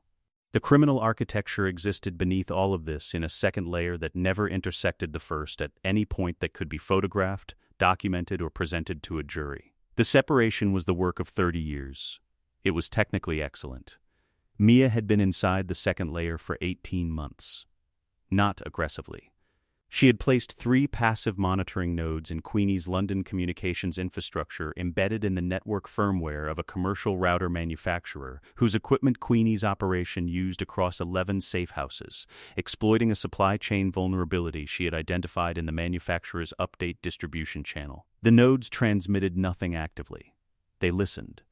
The criminal architecture existed beneath all of this in a second layer that never intersected the first at any point that could be photographed, documented, or presented to a jury. The separation was the work of 30 years. It was technically excellent. Mia had been inside the second layer for 18 months. Not aggressively. She had placed 3 passive monitoring nodes in Queenie's London communications infrastructure embedded in the network firmware of a commercial router manufacturer whose equipment Queenie's operation used across 11 safe houses, exploiting a supply chain vulnerability she had identified in the manufacturer's update distribution channel. The nodes transmitted nothing actively. They listened.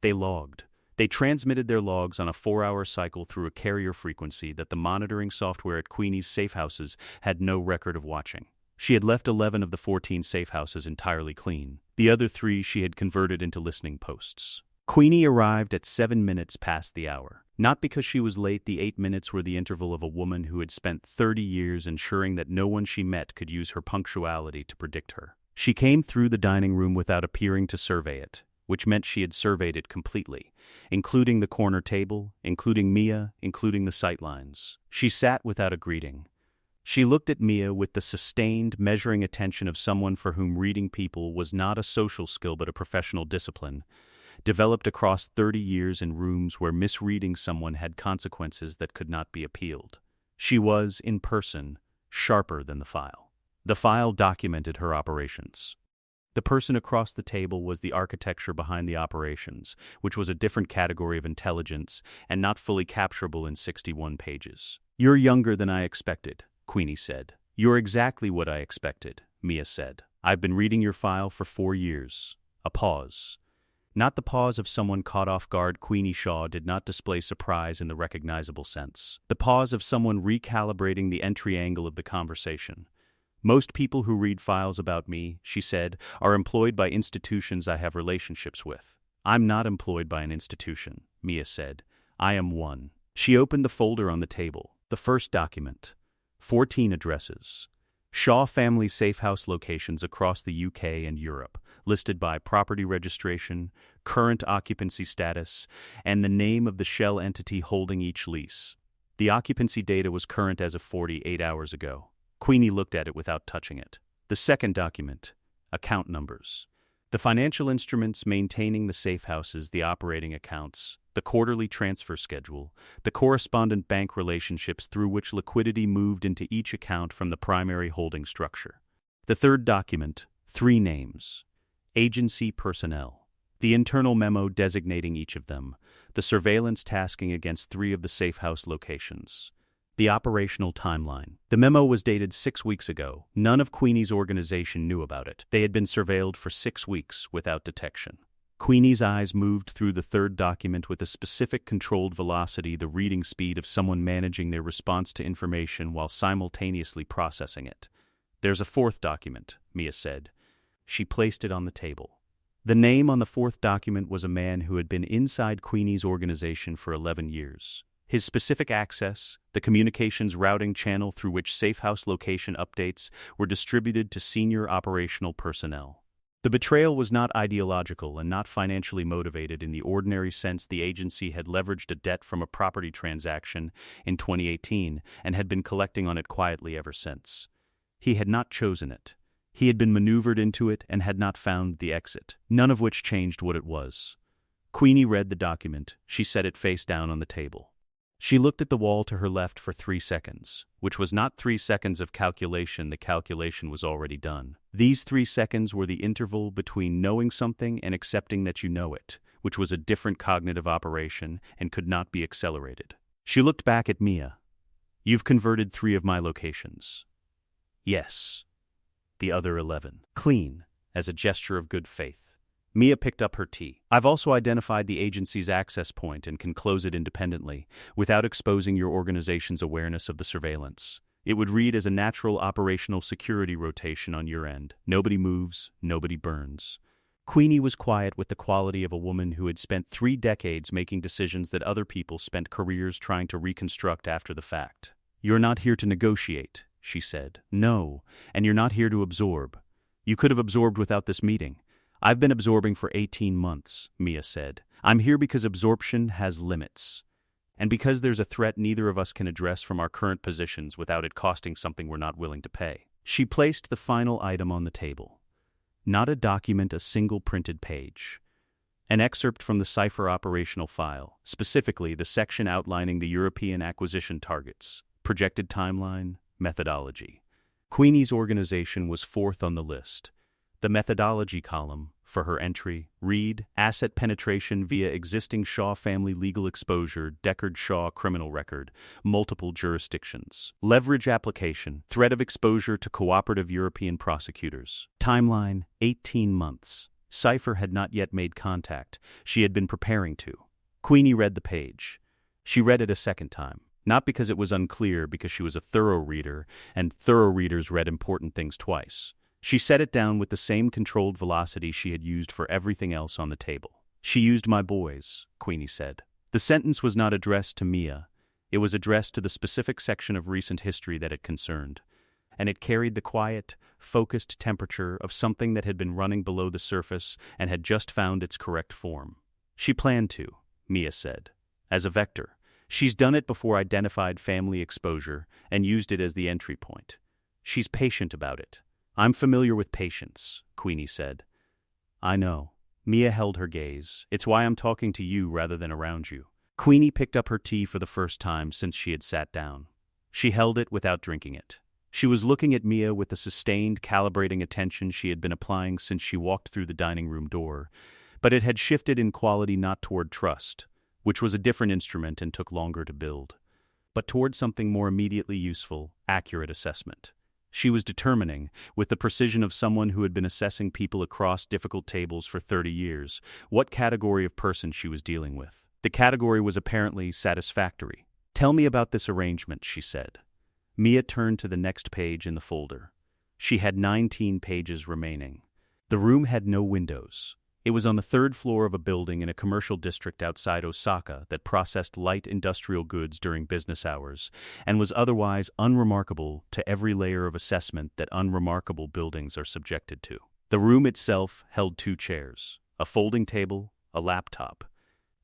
They logged. They transmitted their logs on a 4-hour cycle through a carrier frequency that the monitoring software at Queenie's safe houses had no record of watching. She had left 11 of the 14 safe houses entirely clean. The other 3 she had converted into listening posts. Queenie arrived at 7 minutes past the hour. Not because she was late, the 8 minutes were the interval of a woman who had spent 30 years ensuring that no one she met could use her punctuality to predict her. She came through the dining room without appearing to survey it, which meant she had surveyed it completely, including the corner table, including Mia, including the sightlines. She sat without a greeting. She looked at Mia with the sustained, measuring attention of someone for whom reading people was not a social skill but a professional discipline, developed across 30 years in rooms where misreading someone had consequences that could not be appealed. She was, in person, sharper than the file. The file documented her operations. The person across the table was the architecture behind the operations, which was a different category of intelligence and not fully capturable in 61 pages. "You're younger than I expected," Queenie said. "You're exactly what I expected," Mia said. "I've been reading your file for 4 years." A pause. Not the pause of someone caught off guard. Queenie Shaw did not display surprise in the recognizable sense. The pause of someone recalibrating the entry angle of the conversation. "Most people who read files about me," she said, "are employed by institutions I have relationships with." "I'm not employed by an institution," Mia said. "I am one." She opened the folder on the table. The first document. 14 addresses. Shaw family safe house locations across the UK and Europe, listed by property registration, current occupancy status, and the name of the shell entity holding each lease. The occupancy data was current as of 48 hours ago. Queenie looked at it without touching it. The second document. Account numbers. The financial instruments maintaining the safe houses, the operating accounts, the quarterly transfer schedule, the correspondent bank relationships through which liquidity moved into each account from the primary holding structure. The third document. 3 names. Agency personnel. The internal memo designating each of them. The surveillance tasking against 3 of the safe house locations. The operational timeline. The memo was dated 6 weeks ago. None of Queenie's organization knew about it. They had been surveilled for 6 weeks without detection. Queenie's eyes moved through the third document with a specific controlled velocity, the reading speed of someone managing their response to information while simultaneously processing it. "There's a 4th document," Mia said. She placed it on the table. The name on the 4th document was a man who had been inside Queenie's organization for 11 years. His specific access, the communications routing channel through which safe house location updates were distributed to senior operational personnel. The betrayal was not ideological and not financially motivated in the ordinary sense. The agency had leveraged a debt from a property transaction in 2018 and had been collecting on it quietly ever since. He had not chosen it. He had been maneuvered into it and had not found the exit, none of which changed what it was. Queenie read the document. She set it face down on the table. She looked at the wall to her left for 3 seconds, which was not 3 seconds of calculation. The calculation was already done. These 3 seconds were the interval between knowing something and accepting that you know it, which was a different cognitive operation and could not be accelerated. She looked back at Mia. "You've converted 3 of my locations." "Yes." "The other 11. Clean, as a gesture of good faith." Mia picked up her tea. "I've also identified the agency's access point and can close it independently, without exposing your organization's awareness of the surveillance. It would read as a natural operational security rotation on your end. Nobody moves, nobody burns." Queenie was quiet with the quality of a woman who had spent 3 decades making decisions that other people spent careers trying to reconstruct after the fact. "You're not here to negotiate," she said. "No, and you're not here to absorb. You could have absorbed without this meeting." "I've been absorbing for 18 months, Mia said. "I'm here because absorption has limits. And because there's a threat neither of us can address from our current positions without it costing something we're not willing to pay." She placed the final item on the table. Not a document, a single printed page. An excerpt from the Cipher operational file, specifically the section outlining the European acquisition targets, projected timeline, methodology. Queenie's organization was fourth on the list. The methodology column, for her entry, read, asset penetration via existing Shaw family legal exposure, Deckard Shaw criminal record, multiple jurisdictions. Leverage application, threat of exposure to cooperative European prosecutors. Timeline, 18 months. Cipher had not yet made contact. She had been preparing to. Queenie read the page. She read it a second time. Not because it was unclear, because she was a thorough reader, and thorough readers read important things twice. She set it down with the same controlled velocity she had used for everything else on the table. "She used my boys," Queenie said. The sentence was not addressed to Mia. It was addressed to the specific section of recent history that it concerned. And it carried the quiet, focused temperature of something that had been running below the surface and had just found its correct form. "She planned to," Mia said, "as a vector. She's done it before, identified family exposure, and used it as the entry point. She's patient about it." "I'm familiar with patience," Queenie said. "I know." Mia held her gaze. "It's why I'm talking to you rather than around you." Queenie picked up her tea for the first time since she had sat down. She held it without drinking it. She was looking at Mia with the sustained, calibrating attention she had been applying since she walked through the dining room door, but it had shifted in quality not toward trust, which was a different instrument and took longer to build, but toward something more immediately useful, accurate assessment. She was determining, with the precision of someone who had been assessing people across difficult tables for 30 years, what category of person she was dealing with. The category was apparently satisfactory. "Tell me about this arrangement," she said. Mia turned to the next page in the folder. She had 19 pages remaining. The room had no windows. It was on the third floor of a building in a commercial district outside Osaka that processed light industrial goods during business hours, and was otherwise unremarkable to every layer of assessment that unremarkable buildings are subjected to. The room itself held 2 chairs, a folding table, a laptop,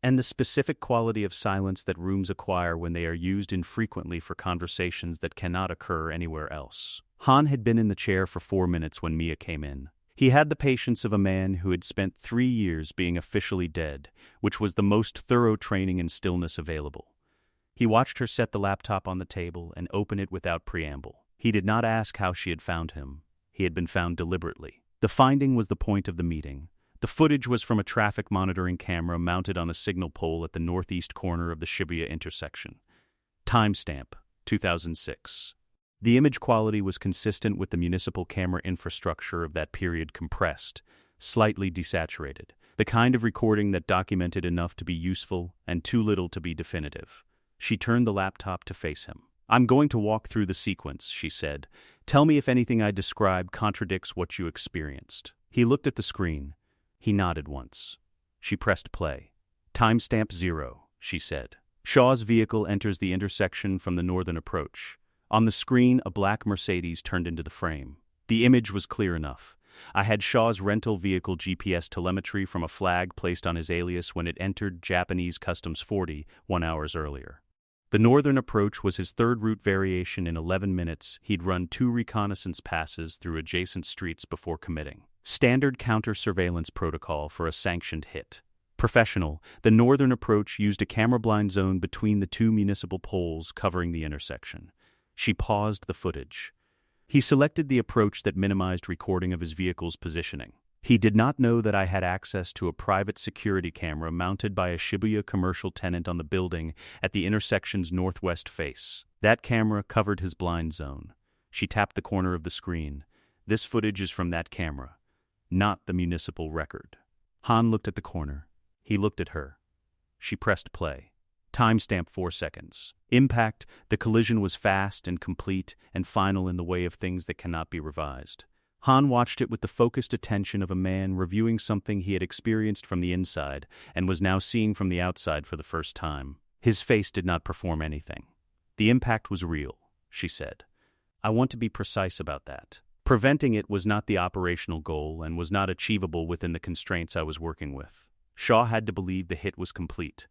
and the specific quality of silence that rooms acquire when they are used infrequently for conversations that cannot occur anywhere else. Han had been in the chair for 4 minutes when Mia came in. He had the patience of a man who had spent 3 years being officially dead, which was the most thorough training in stillness available. He watched her set the laptop on the table and open it without preamble. He did not ask how she had found him. He had been found deliberately. The finding was the point of the meeting. The footage was from a traffic monitoring camera mounted on a signal pole at the northeast corner of the Shibuya intersection. Timestamp, 2006. The image quality was consistent with the municipal camera infrastructure of that period, compressed, slightly desaturated, the kind of recording that documented enough to be useful and too little to be definitive. She turned the laptop to face him. "I'm going to walk through the sequence," she said. "Tell me if anything I describe contradicts what you experienced." He looked at the screen. He nodded once. She pressed play. "Timestamp 0, she said. Shaw's vehicle enters the intersection from the northern approach. On the screen, a black Mercedes turned into the frame. The image was clear enough. I had Shaw's rental vehicle GPS telemetry from a flag placed on his alias when it entered Japanese Customs 40 1 hour earlier. The northern approach was his third route variation. In 11 minutes, he'd run 2 reconnaissance passes through adjacent streets before committing. Standard counter-surveillance protocol for a sanctioned hit. Professional, the northern approach used a camera-blind zone between the 2 municipal poles covering the intersection. She paused the footage. He selected the approach that minimized recording of his vehicle's positioning. He did not know that I had access to a private security camera mounted by a Shibuya commercial tenant on the building at the intersection's northwest face. That camera covered his blind zone. She tapped the corner of the screen. This footage is from that camera, not the municipal record. Han looked at the corner. He looked at her. She pressed play. Timestamp 4 seconds. Impact, the collision was fast and complete and final in the way of things that cannot be revised. Han watched it with the focused attention of a man reviewing something he had experienced from the inside and was now seeing from the outside for the first time. His face did not perform anything. The impact was real. she said. I want to be precise about that. Preventing it was not the operational goal and was not achievable within the constraints I was working with. Shaw had to believe the hit was complete.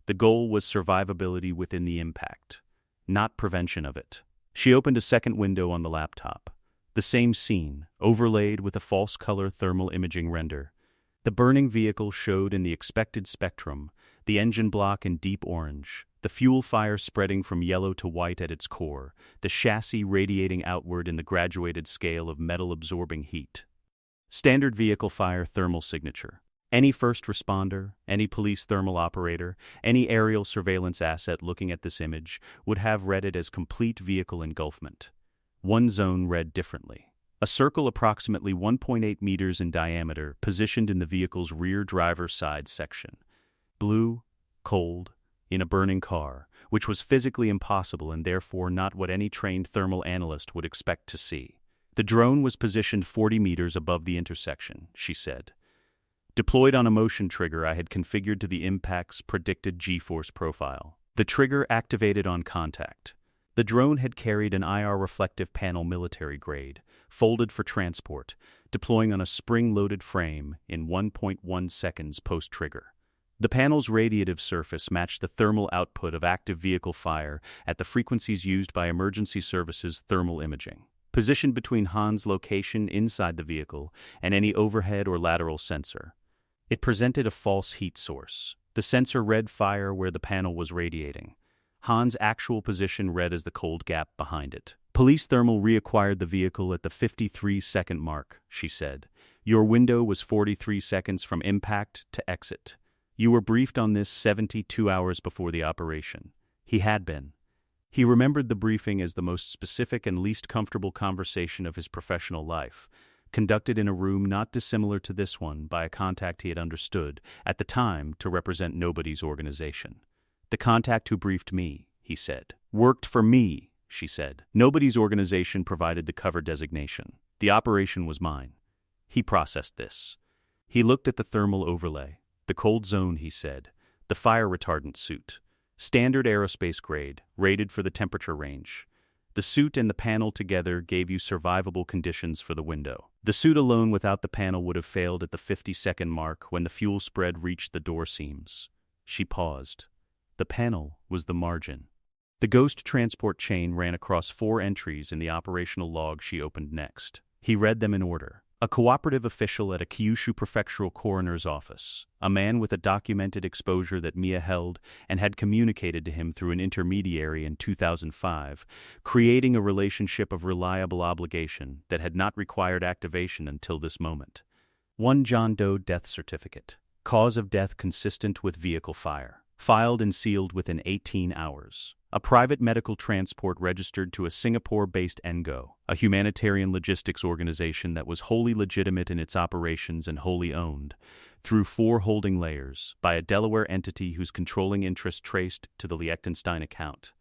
The goal was survivability within the impact, not prevention of it. She opened a second window on the laptop. The same scene, overlaid with a false color thermal imaging render. The burning vehicle showed in the expected spectrum, the engine block in deep orange, the fuel fire spreading from yellow to white at its core, the chassis radiating outward in the graduated scale of metal-absorbing heat. Standard vehicle fire thermal signature. Any first responder, any police thermal operator, any aerial surveillance asset looking at this image would have read it as complete vehicle engulfment. One zone read differently. A circle approximately 1.8 meters in diameter positioned in the vehicle's rear driver's side section. Blue, cold, in a burning car, which was physically impossible and therefore not what any trained thermal analyst would expect to see. The drone was positioned 40 meters above the intersection, she said. Deployed on a motion trigger I had configured to the impact's predicted G-force profile. The trigger activated on contact. The drone had carried an IR reflective panel military grade, folded for transport, deploying on a spring-loaded frame in 1.1 seconds post-trigger. The panel's radiative surface matched the thermal output of active vehicle fire at the frequencies used by emergency services thermal imaging. Positioned between Han's location inside the vehicle and any overhead or lateral sensor. It presented a false heat source. The sensor read fire where the panel was radiating. Han's actual position read as the cold gap behind it. Police thermal reacquired the vehicle at the 53-second mark, she said. Your window was 43 seconds from impact to exit. You were briefed on this 72 hours before the operation. He had been. He remembered the briefing as the most specific and least comfortable conversation of his professional life, conducted in a room not dissimilar to this one by a contact he had understood, at the time, to represent nobody's organization. The contact who briefed me, he said. Worked for me, she said. Nobody's organization provided the cover designation. The operation was mine. He processed this. He looked at the thermal overlay. The cold zone, he said. The fire retardant suit. Standard aerospace grade, rated for the temperature range. The suit and the panel together gave you survivable conditions for the window. The suit alone without the panel would have failed at the 50-second mark when the fuel spread reached the door seams. She paused. The panel was the margin. The ghost transport chain ran across 4 entries in the operational log she opened next. He read them in order. A cooperative official at a Kyushu prefectural coroner's office, a man with a documented exposure that Mia held and had communicated to him through an intermediary in 2005, creating a relationship of reliable obligation that had not required activation until this moment. 1 John Doe death certificate. Cause of death consistent with vehicle fire. Filed and sealed within 18 hours. A private medical transport registered to a Singapore-based NGO, a humanitarian logistics organization that was wholly legitimate in its operations and wholly owned, through 4 holding layers, by a Delaware entity whose controlling interest traced to the Liechtenstein account.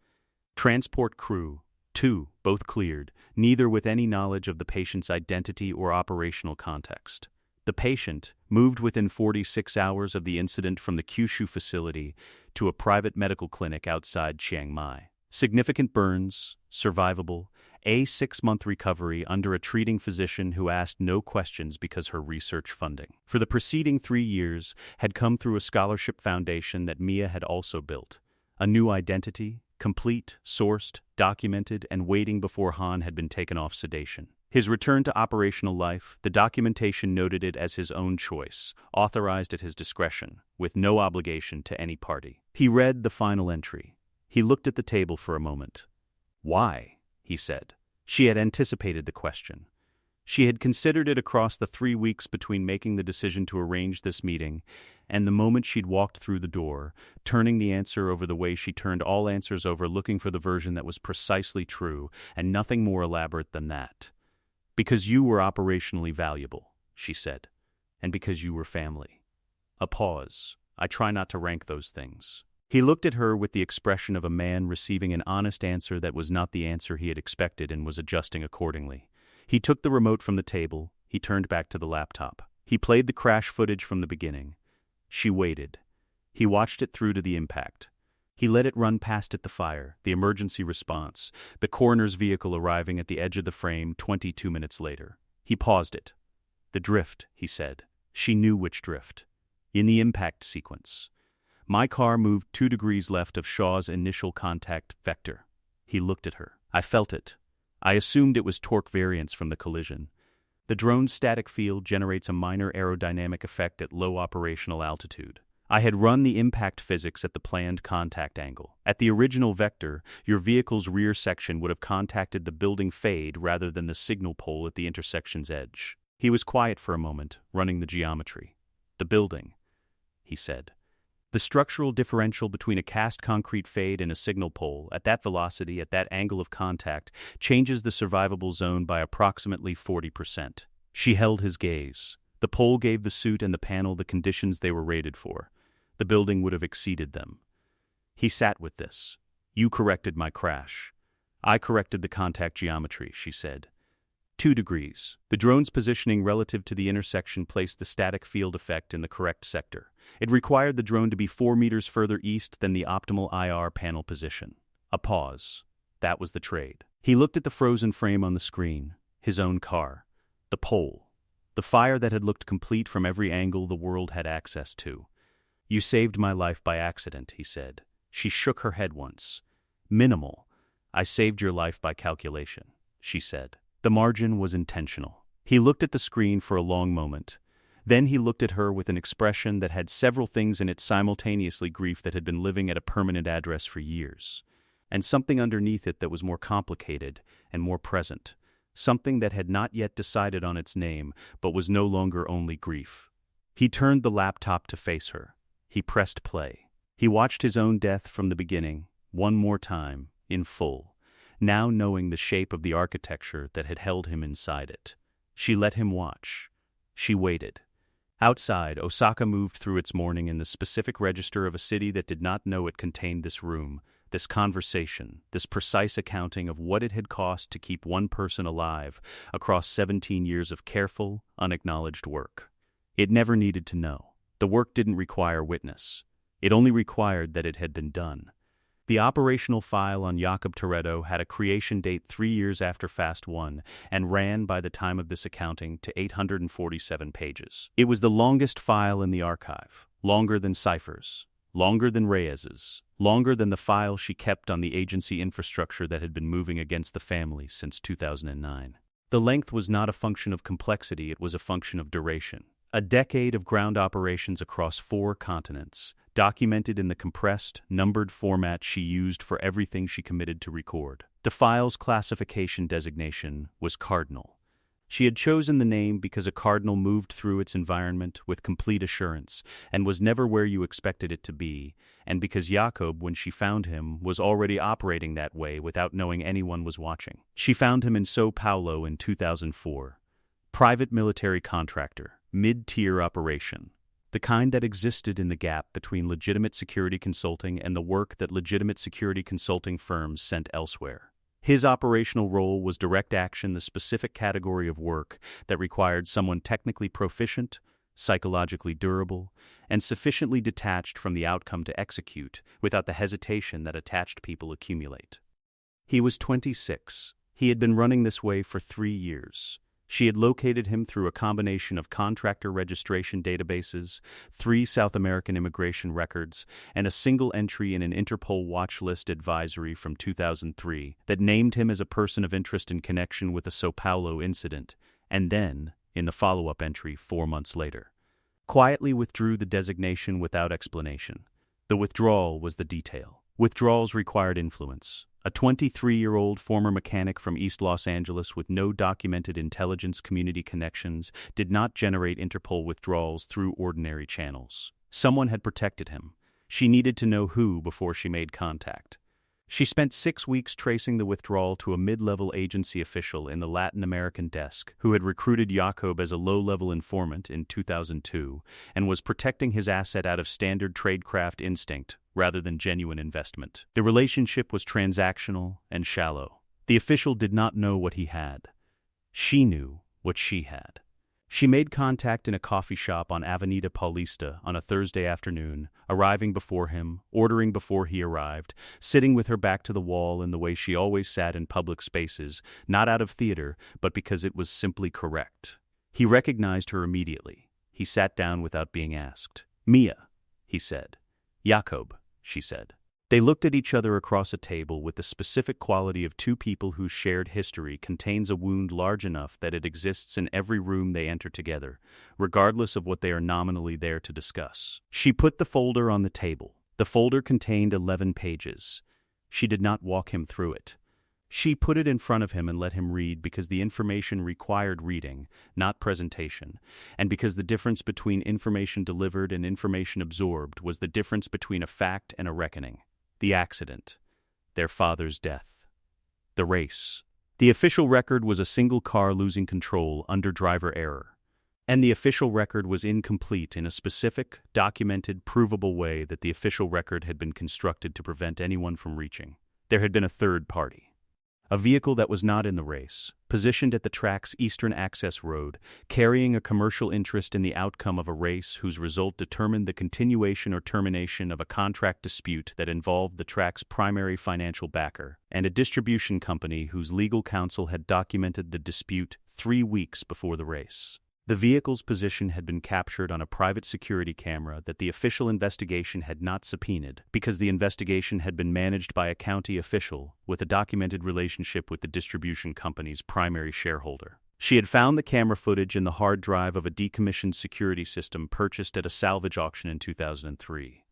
Transport crew, 2, both cleared, neither with any knowledge of the patient's identity or operational context. The patient moved within 46 hours of the incident from the Kyushu facility to a private medical clinic outside Chiang Mai. Significant burns, survivable, a 6-month recovery under a treating physician who asked no questions because her research funding for the preceding 3 years had come through a scholarship foundation that Mia had also built. A new identity, complete, sourced, documented, and waiting before Han had been taken off sedation. His return to operational life, the documentation noted it as his own choice, authorized at his discretion, with no obligation to any party. He read the final entry. He looked at the table for a moment. Why? He said. She had anticipated the question. She had considered it across the 3 weeks between making the decision to arrange this meeting and the moment she'd walked through the door, turning the answer over the way she turned all answers over, looking for the version that was precisely true and nothing more elaborate than that. Because you were operationally valuable, she said, and because you were family. A pause. I try not to rank those things. He looked at her with the expression of a man receiving an honest answer that was not the answer he had expected and was adjusting accordingly. He took the remote from the table. He turned back to the laptop. He played the crash footage from the beginning. She waited. He watched it through to the impact. He let it run past it, the fire, the emergency response, the coroner's vehicle arriving at the edge of the frame 22 minutes later. He paused it. The drift, he said. She knew which drift. In the impact sequence. My car moved 2 degrees left of Shaw's initial contact vector. He looked at her. I felt it. I assumed it was torque variance from the collision. The drone's static field generates a minor aerodynamic effect at low operational altitude. I had run the impact physics at the planned contact angle. At the original vector, your vehicle's rear section would have contacted the building fade rather than the signal pole at the intersection's edge. He was quiet for a moment, running the geometry. The building, he said. The structural differential between a cast concrete fade and a signal pole, at that velocity, at that angle of contact, changes the survivable zone by approximately 40%. She held his gaze. The pole gave the suit and the panel the conditions they were rated for. The building would have exceeded them. He sat with this. You corrected my crash. I corrected the contact geometry, she said. 2 degrees. The drone's positioning relative to the intersection placed the static field effect in the correct sector. It required the drone to be 4 meters further east than the optimal IR panel position. A pause. That was the trade. He looked at the frozen frame on the screen, his own car, the pole, the fire that had looked complete from every angle the world had access to. You saved my life by accident, he said. She shook her head once. Minimal. I saved your life by calculation, she said. The margin was intentional. He looked at the screen for a long moment. Then he looked at her with an expression that had several things in it simultaneously: grief that had been living at a permanent address for years, and something underneath it that was more complicated and more present, something that had not yet decided on its name but was no longer only grief. He turned the laptop to face her. He pressed play. He watched his own death from the beginning, one more time, in full, now knowing the shape of the architecture that had held him inside it. She let him watch. She waited. Outside, Osaka moved through its morning in the specific register of a city that did not know it contained this room, this conversation, this precise accounting of what it had cost to keep one person alive across 17 years of careful, unacknowledged work. It never needed to know. The work didn't require witness. It only required that it had been done. The operational file on Jakob Toretto had a creation date 3 years after Fast 1 and ran, by the time of this accounting, to 847 pages. It was the longest file in the archive, longer than Cipher's, longer than Reyes's, longer than the file she kept on the agency infrastructure that had been moving against the family since 2009. The length was not a function of complexity, it was a function of duration. A decade of ground operations across 4 continents, documented in the compressed, numbered format she used for everything she committed to record. The file's classification designation was cardinal. She had chosen the name because a cardinal moved through its environment with complete assurance and was never where you expected it to be, and because Jakob, when she found him, was already operating that way without knowing anyone was watching. She found him in São Paulo in 2004. Private military contractor, mid-tier operation. The kind that existed in the gap between legitimate security consulting and the work that legitimate security consulting firms sent elsewhere. His operational role was direct action, the specific category of work that required someone technically proficient, psychologically durable, and sufficiently detached from the outcome to execute without the hesitation that attached people accumulate. He was 26. He had been running this way for 3 years. She had located him through a combination of contractor registration databases, 3 South American immigration records, and a single entry in an Interpol watch list advisory from 2003 that named him as a person of interest in connection with the São Paulo incident, and then, in the follow-up entry 4 months later, quietly withdrew the designation without explanation. The withdrawal was the detail. Withdrawals required influence. A 23-year-old former mechanic from East Los Angeles with no documented intelligence community connections did not generate Interpol withdrawals through ordinary channels. Someone had protected him. She needed to know who before she made contact. She spent 6 weeks tracing the withdrawal to a mid-level agency official in the Latin American desk who had recruited Jakob as a low-level informant in 2002 and was protecting his asset out of standard tradecraft instinct rather than genuine investment. The relationship was transactional and shallow. The official did not know what he had. She knew what she had. She made contact in a coffee shop on Avenida Paulista on a Thursday afternoon, arriving before him, ordering before he arrived, sitting with her back to the wall in the way she always sat in public spaces, not out of theater, but because it was simply correct. He recognized her immediately. He sat down without being asked. "Mia," he said. "Jakob," she said. They looked at each other across a table with the specific quality of two people whose shared history contains a wound large enough that it exists in every room they enter together, regardless of what they are nominally there to discuss. She put the folder on the table. The folder contained 11 pages. She did not walk him through it. She put it in front of him and let him read because the information required reading, not presentation, and because the difference between information delivered and information absorbed was the difference between a fact and a reckoning. The accident. Their father's death. The race. The official record was a single car losing control under driver error. And the official record was incomplete in a specific, documented, provable way that the official record had been constructed to prevent anyone from reaching. There had been a third party. A vehicle that was not in the race, positioned at the track's eastern access road, carrying a commercial interest in the outcome of a race whose result determined the continuation or termination of a contract dispute that involved the track's primary financial backer, and a distribution company whose legal counsel had documented the dispute 3 weeks before the race. The vehicle's position had been captured on a private security camera that the official investigation had not subpoenaed, because the investigation had been managed by a county official with a documented relationship with the distribution company's primary shareholder. She had found the camera footage in the hard drive of a decommissioned security system purchased at a salvage auction in 2003.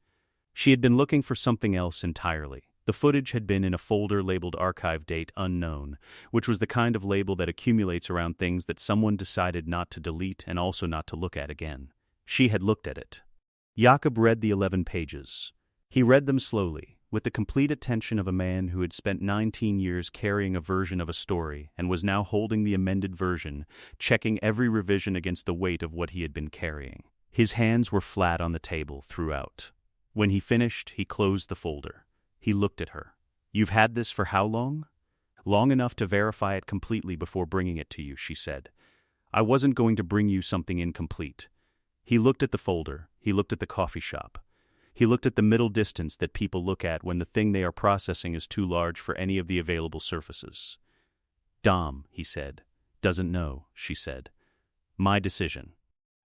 She had been looking for something else entirely. The footage had been in a folder labeled Archive Date Unknown, which was the kind of label that accumulates around things that someone decided not to delete and also not to look at again. She had looked at it. Jakob read the 11 pages. He read them slowly, with the complete attention of a man who had spent 19 years carrying a version of a story and was now holding the amended version, checking every revision against the weight of what he had been carrying. His hands were flat on the table throughout. When he finished, he closed the folder. He looked at her. "You've had this for how long?" "Long enough to verify it completely before bringing it to you," she said. "I wasn't going to bring you something incomplete." He looked at the folder. He looked at the coffee shop. He looked at the middle distance that people look at when the thing they are processing is too large for any of the available surfaces. "Dom," he said. "Doesn't know," she said. "My decision.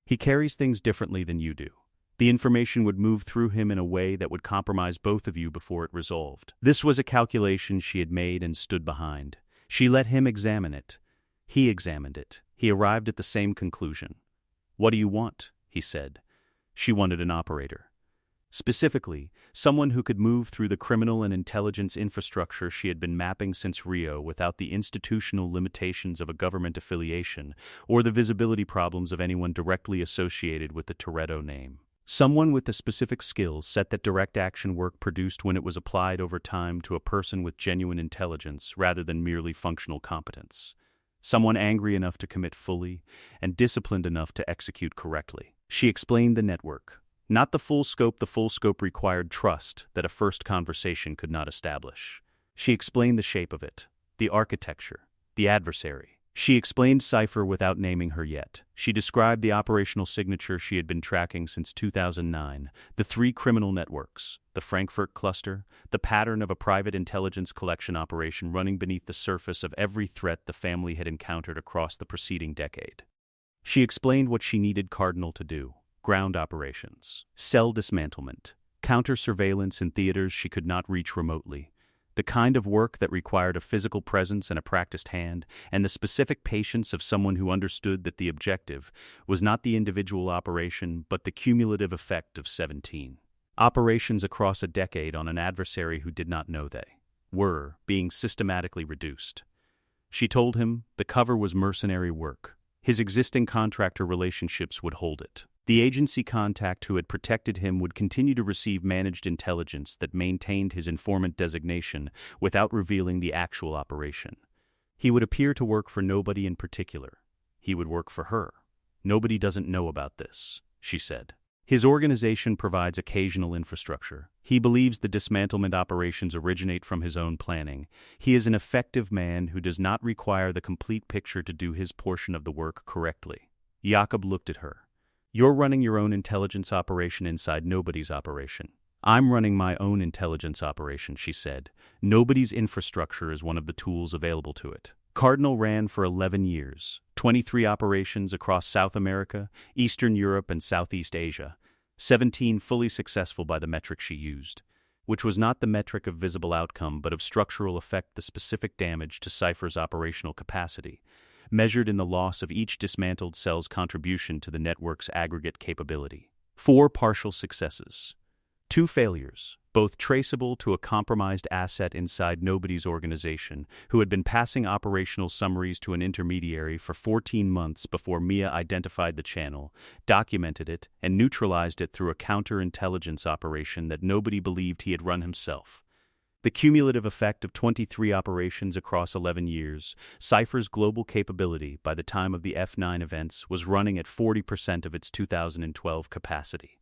He carries things differently than you do. The information would move through him in a way that would compromise both of you before it resolved." This was a calculation she had made and stood behind. She let him examine it. He examined it. He arrived at the same conclusion. "What do you want?" he said. She wanted an operator. Specifically, someone who could move through the criminal and intelligence infrastructure she had been mapping since Rio without the institutional limitations of a government affiliation or the visibility problems of anyone directly associated with the Toretto name. Someone with the specific skills set that direct action work produced when it was applied over time to a person with genuine intelligence rather than merely functional competence. Someone angry enough to commit fully and disciplined enough to execute correctly. She explained the network. Not the full scope required trust that a first conversation could not establish. She explained the shape of it, the architecture, the adversary. She explained Cipher without naming her yet. She described the operational signature she had been tracking since 2009, the 3 criminal networks, the Frankfurt cluster, the pattern of a private intelligence collection operation running beneath the surface of every threat the family had encountered across the preceding decade. She explained what she needed Cardinal to do: ground operations, cell dismantlement, counter-surveillance in theaters she could not reach remotely, the kind of work that required a physical presence and a practiced hand, and the specific patience of someone who understood that the objective was not the individual operation but the cumulative effect of 17 operations across a decade on an adversary who did not know they were being systematically reduced. She told him the cover was mercenary work. His existing contractor relationships would hold it. The agency contact who had protected him would continue to receive managed intelligence that maintained his informant designation without revealing the actual operation. He would appear to work for nobody in particular. He would work for her. "Nobody doesn't know about this," she said. His organization provides occasional infrastructure. He believes the dismantlement operations originate from his own planning. He is an effective man who does not require the complete picture to do his portion of the work correctly. Jakob looked at her. You're running your own intelligence operation inside nobody's operation. I'm running my own intelligence operation, she said. Nobody's infrastructure is one of the tools available to it. Cardinal ran for 11 years, 23 operations across South America, Eastern Europe, and Southeast Asia, 17 fully successful by the metric she used, which was not the metric of visible outcome but of structural effect, the specific damage to Cipher's operational capacity, measured in the loss of each dismantled cell's contribution to the network's aggregate capability. 4 partial successes. 2 failures, both traceable to a compromised asset inside nobody's organization who had been passing operational summaries to an intermediary for 14 months before Mia identified the channel, documented it, and neutralized it through a counterintelligence operation that nobody believed he had run himself. The cumulative effect of 23 operations across 11 years, Cipher's global capability by the time of the F9 events was running at 40% of its 2012 capacity.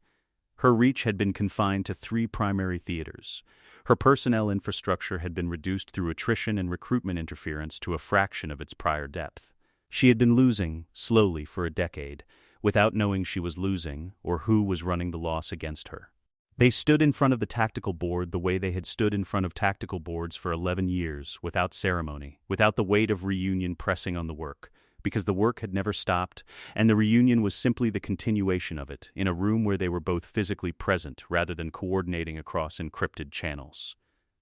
Her reach had been confined to 3 primary theaters. Her personnel infrastructure had been reduced through attrition and recruitment interference to a fraction of its prior depth. She had been losing, slowly, for a decade, without knowing she was losing or who was running the loss against her. They stood in front of the tactical board the way they had stood in front of tactical boards for 11 years, without ceremony, without the weight of reunion pressing on the work, because the work had never stopped, and the reunion was simply the continuation of it, in a room where they were both physically present rather than coordinating across encrypted channels.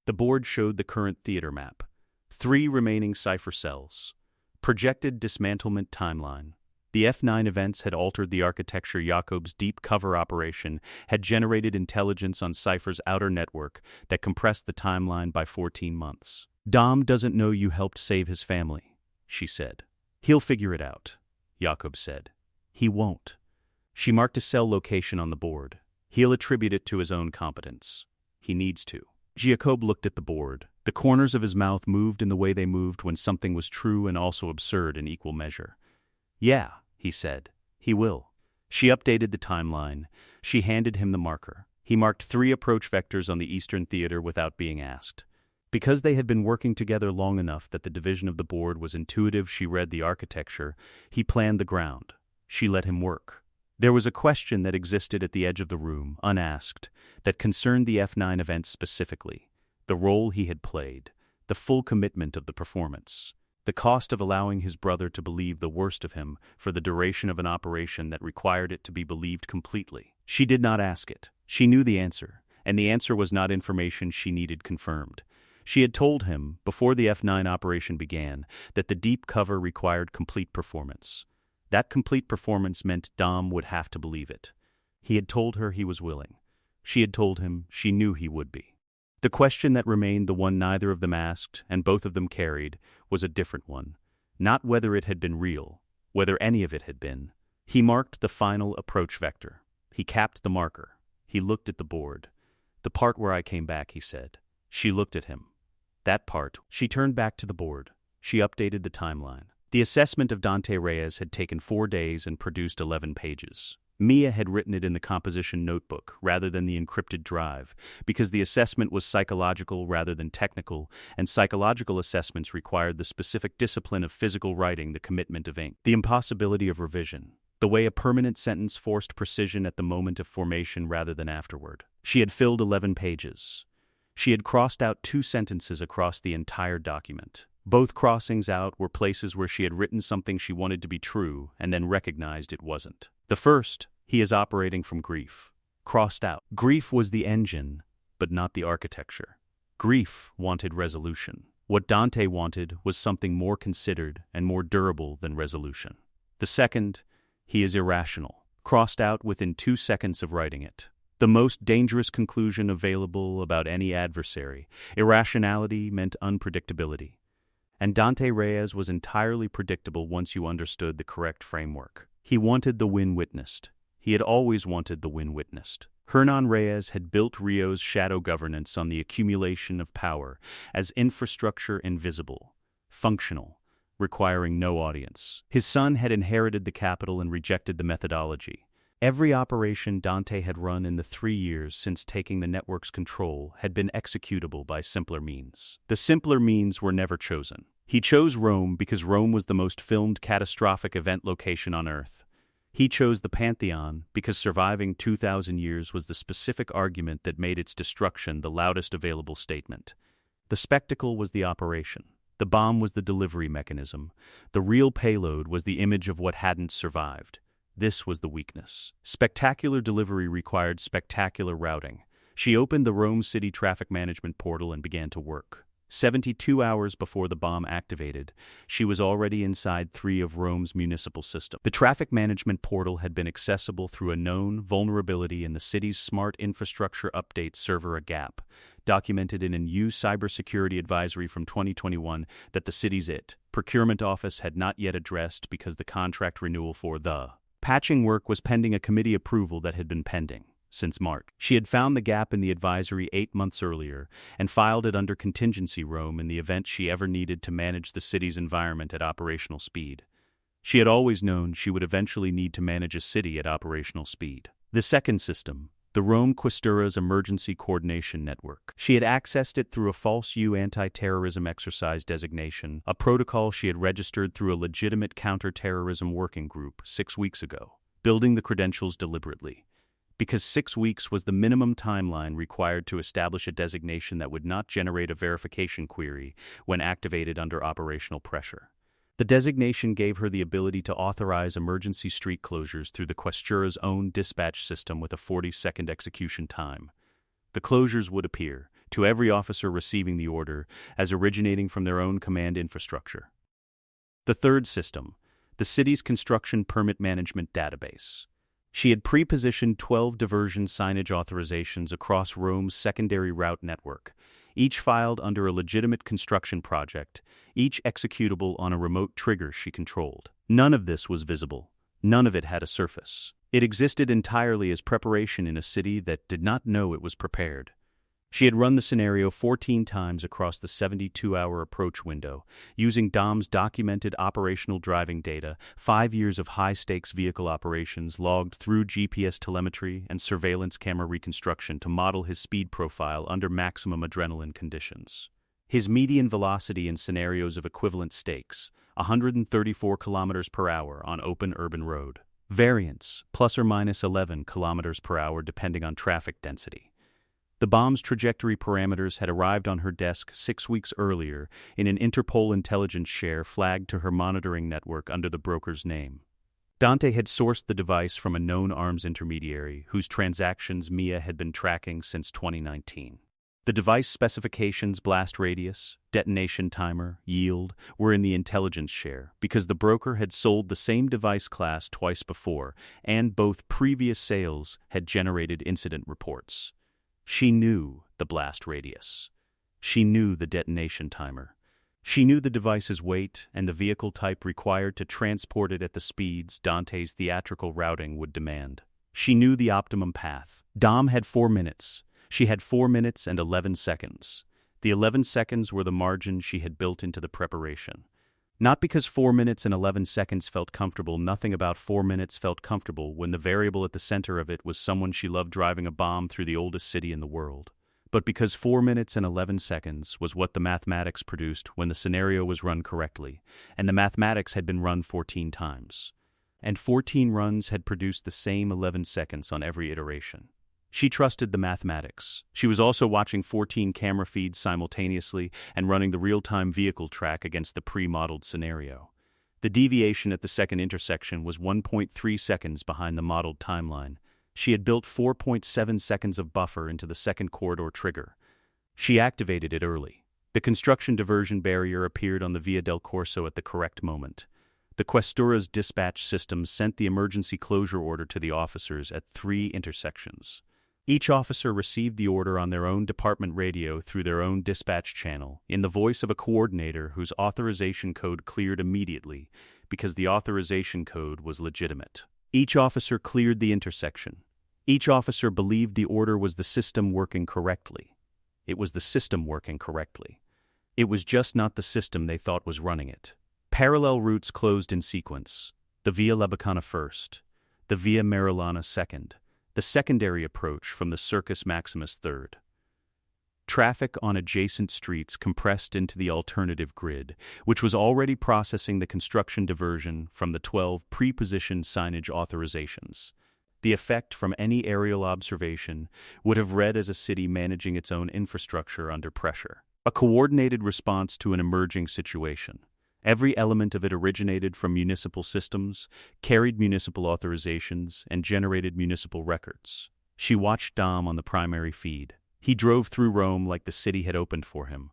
The board showed the current theater map. 3 remaining Cipher cells. Projected dismantlement timeline. The F9 events had altered the architecture. Jakob's deep cover operation had generated intelligence on Cipher's outer network that compressed the timeline by 14 months. Dom doesn't know you helped save his family, she said. He'll figure it out, Jakob said. He won't. She marked a cell location on the board. He'll attribute it to his own competence. He needs to. Jakob looked at the board. The corners of his mouth moved in the way they moved when something was true and also absurd in equal measure. Yeah, he said. He will. She updated the timeline. She handed him the marker. He marked 3 approach vectors on the Eastern Theater without being asked. Because they had been working together long enough that the division of the board was intuitive, she read the architecture. He planned the ground. She let him work. There was a question that existed at the edge of the room, unasked, that concerned the F9 event specifically. The role he had played, the full commitment of the performance, the cost of allowing his brother to believe the worst of him for the duration of an operation that required it to be believed completely. She did not ask it. She knew the answer, and the answer was not information she needed confirmed. She had told him, before the F9 operation began, that the deep cover required complete performance. That complete performance meant Dom would have to believe it. He had told her he was willing. She had told him she knew he would be. The question that remained, the one neither of them asked, and both of them carried, was a different one. Not whether it had been real, whether any of it had been. He marked the final approach vector. He capped the marker. He looked at the board. The part where I came back, he said. She looked at him. That part. She turned back to the board. She updated the timeline. The assessment of Dante Reyes had taken 4 days and produced 11 pages. Mia had written it in the composition notebook rather than the encrypted drive, because the assessment was psychological rather than technical, and psychological assessments required the specific discipline of physical writing, the commitment of ink, the impossibility of revision, the way a permanent sentence forced precision at the moment of formation rather than afterward. She had filled 11 pages. She had crossed out 2 sentences across the entire document. Both crossings out were places where she had written something she wanted to be true and then recognized it wasn't. The first, he is operating from grief. Crossed out. Grief was the engine, but not the architecture. Grief wanted resolution. What Dante wanted was something more considered and more durable than resolution. The second, he is irrational. Crossed out within 2 seconds of writing it. The most dangerous conclusion available about any adversary. Irrationality meant unpredictability. And Dante Reyes was entirely predictable once you understood the correct framework. He wanted the win witnessed. He had always wanted the win witnessed. Hernan Reyes had built Rio's shadow governance on the accumulation of power as infrastructure invisible, functional, requiring no audience. His son had inherited the capital and rejected the methodology. Every operation Dante had run in the 3 years since taking the network's control had been executable by simpler means. The simpler means were never chosen. He chose Rome because Rome was the most filmed catastrophic event location on Earth. He chose the Pantheon because surviving 2,000 years was the specific argument that made its destruction the loudest available statement. The spectacle was the operation. The bomb was the delivery mechanism. The real payload was the image of what hadn't survived. This was the weakness. Spectacular delivery required spectacular routing. She opened the Rome City traffic management portal and began to work. 72 hours before the bomb activated, she was already inside 3 of Rome's municipal systems. The traffic management portal had been accessible through a known vulnerability in the city's smart infrastructure update server, a gap, documented in a new cybersecurity advisory from 2021 that the city's procurement office had not yet addressed because the contract renewal for the patching work was pending a committee approval that had been pending since March. She had found the gap in the advisory 8 months earlier and filed it under contingency Rome in the event she ever needed to manage the city's environment at operational speed. She had always known she would eventually need to manage a city at operational speed. The second system, the Rome Questura's Emergency Coordination Network. She had accessed it through a false anti-terrorism exercise designation, a protocol she had registered through a legitimate counter-terrorism working group 6 weeks ago, building the credentials deliberately. Because 6 weeks was the minimum timeline required to establish a designation that would not generate a verification query when activated under operational pressure. The designation gave her the ability to authorize emergency street closures through the Questura's own dispatch system with a 40-second execution time. The closures would appear, to every officer receiving the order, as originating from their own command infrastructure. The third system, the city's construction permit management database. She had pre-positioned 12 diversion signage authorizations across Rome's secondary route network, each filed under a legitimate construction project, each executable on a remote trigger she controlled. None of this was visible. None of it had a surface. It existed entirely as preparation in a city that did not know it was prepared. She had run the scenario 14 times across the 72-hour approach window, using DOM's documented operational driving data, 5 years of high-stakes vehicle operations logged through GPS telemetry and surveillance camera reconstruction to model his speed profile under maximum adrenaline conditions. His median velocity in scenarios of equivalent stakes, 134 kilometers per hour on open urban road. Variance, plus or minus 11 kilometers per hour depending on traffic density. The bomb's trajectory parameters had arrived on her desk 6 weeks earlier in an Interpol intelligence share flagged to her monitoring network under the broker's name. Dante had sourced the device from a known arms intermediary whose transactions Mia had been tracking since 2019. The device specifications, blast radius, detonation timer, yield, were in the intelligence share because the broker had sold the same device class twice before, and both previous sales had generated incident reports. She knew the blast radius. She knew the detonation timer. She knew the device's weight and the vehicle type required to transport it at the speeds Dante's theatrical routing would demand. She knew the optimum path. Dom had 4 minutes. She had 4 minutes and 11 seconds. The 11 seconds were the margin she had built into the preparation. Not because 4 minutes and 11 seconds felt comfortable, nothing about 4 minutes felt comfortable when the variable at the center of it was someone she loved driving a bomb through the oldest city in the world. But because 4 minutes and 11 seconds was what the mathematics produced when the scenario was run correctly, and the mathematics had been run 14 times. And 14 runs had produced the same 11 seconds on every iteration. She trusted the mathematics. She was also watching 14 camera feeds simultaneously and running the real-time vehicle track against the pre-modeled scenario. The deviation at the second intersection was 1.3 seconds behind the modeled timeline. She had built 4.7 seconds of buffer into the second corridor trigger. She activated it early. The construction diversion barrier appeared on the Via del Corso at the correct moment. The Questura's dispatch system sent the emergency closure order to the officers at 3 intersections. Each officer received the order on their own department radio through their own dispatch channel, in the voice of a coordinator whose authorization code cleared immediately, because the authorization code was legitimate. Each officer cleared the intersection. Each officer believed the order was the system working correctly. It was the system working correctly. It was just not the system they thought was running it. Parallel routes closed in sequence. The Via Labicana first. The Via Marilana second. The secondary approach from the Circus Maximus third. Traffic on adjacent streets compressed into the alternative grid, which was already processing the construction diversion from the 12 pre-positioned signage authorizations. The effect from any aerial observation would have read as a city managing its own infrastructure under pressure. A coordinated response to an emerging situation. Every element of it originated from municipal systems, carried municipal authorizations, and generated municipal records. She watched Dom on the primary feed. He drove through Rome like the city had opened for him.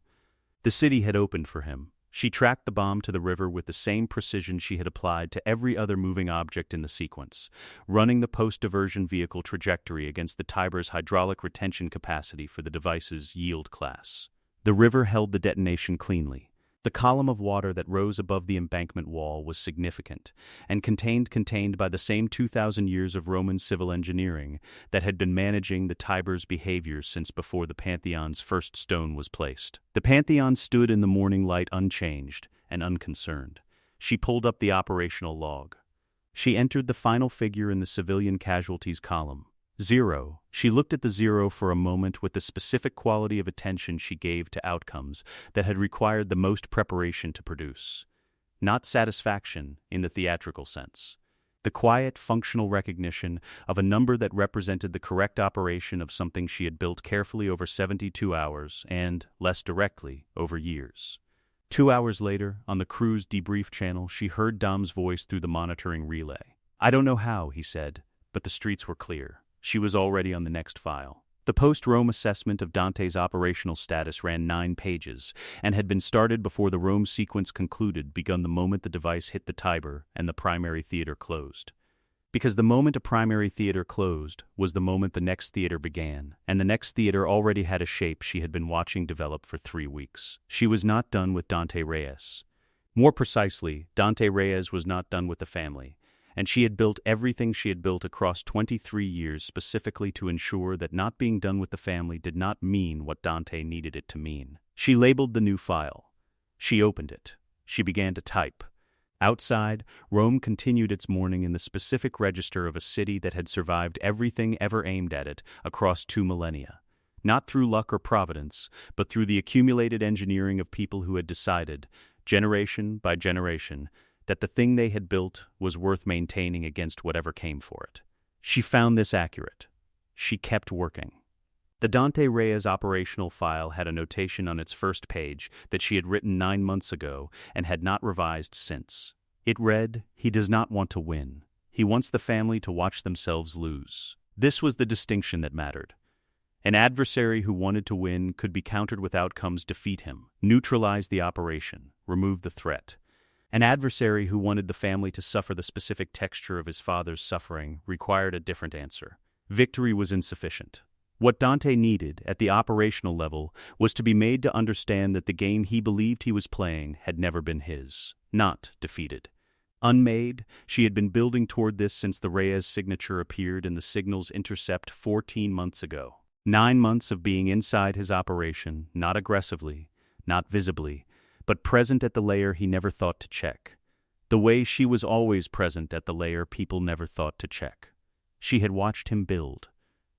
The city had opened for him. She tracked the bomb to the river with the same precision she had applied to every other moving object in the sequence, running the post-diversion vehicle trajectory against the Tiber's hydraulic retention capacity for the device's yield class. The river held the detonation cleanly. The column of water that rose above the embankment wall was significant, and contained by the same 2,000 years of Roman civil engineering that had been managing the Tiber's behavior since before the Pantheon's first stone was placed. The Pantheon stood in the morning light unchanged and unconcerned. She pulled up the operational log. She entered the final figure in the civilian casualties column. 0. She looked at the 0 for a moment with the specific quality of attention she gave to outcomes that had required the most preparation to produce. Not satisfaction in the theatrical sense. The quiet, functional recognition of a number that represented the correct operation of something she had built carefully over 72 hours and, less directly, over years. 2 hours later, on the crew's debrief channel, she heard Dom's voice through the monitoring relay. "I don't know how," he said, but the streets were clear. She was already on the next file. The post-Rome assessment of Dante's operational status ran 9 pages and had been started before the Rome sequence concluded, begun the moment the device hit the Tiber and the primary theater closed. Because the moment a primary theater closed was the moment the next theater began, and the next theater already had a shape she had been watching develop for 3 weeks. She was not done with Dante Reyes. More precisely, Dante Reyes was not done with the family. And she had built everything she had built across 23 years specifically to ensure that not being done with the family did not mean what Dante needed it to mean. She labeled the new file. She opened it. She began to type. Outside, Rome continued its morning in the specific register of a city that had survived everything ever aimed at it across 2 millennia. Not through luck or providence, but through the accumulated engineering of people who had decided, generation by generation, that the thing they had built was worth maintaining against whatever came for it. She found this accurate. She kept working. The Dante Reyes operational file had a notation on its first page that she had written 9 months ago and had not revised since. It read, "He does not want to win. He wants the family to watch themselves lose." This was the distinction that mattered. An adversary who wanted to win could be countered with outcomes defeat him, neutralize the operation, remove the threat. An adversary who wanted the family to suffer the specific texture of his father's suffering required a different answer. Victory was insufficient. What Dante needed, at the operational level, was to be made to understand that the game he believed he was playing had never been his, not defeated. Unmade, she had been building toward this since the Reyes signature appeared in the signal's intercept 14 months ago. 9 months of being inside his operation, not aggressively, not visibly, but present at the layer he never thought to check. The way she was always present at the layer people never thought to check. She had watched him build.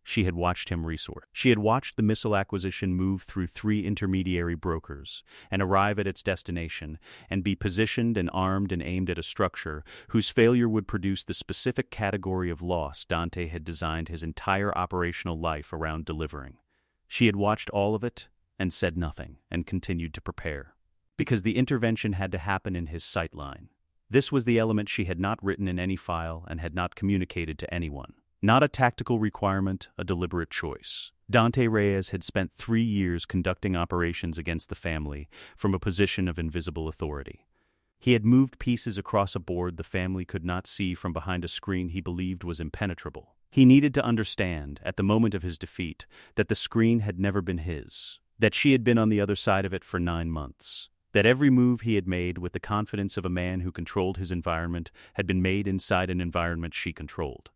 She had watched him resource. She had watched the missile acquisition move through 3 intermediary brokers and arrive at its destination and be positioned and armed and aimed at a structure whose failure would produce the specific category of loss Dante had designed his entire operational life around delivering. She had watched all of it and said nothing and continued to prepare. Because the intervention had to happen in his sightline. This was the element she had not written in any file and had not communicated to anyone. Not a tactical requirement, a deliberate choice. Dante Reyes had spent 3 years conducting operations against the family from a position of invisible authority. He had moved pieces across a board the family could not see from behind a screen he believed was impenetrable. He needed to understand, at the moment of his defeat, that the screen had never been his, that she had been on the other side of it for 9 months. That every move he had made with the confidence of a man who controlled his environment had been made inside an environment she controlled.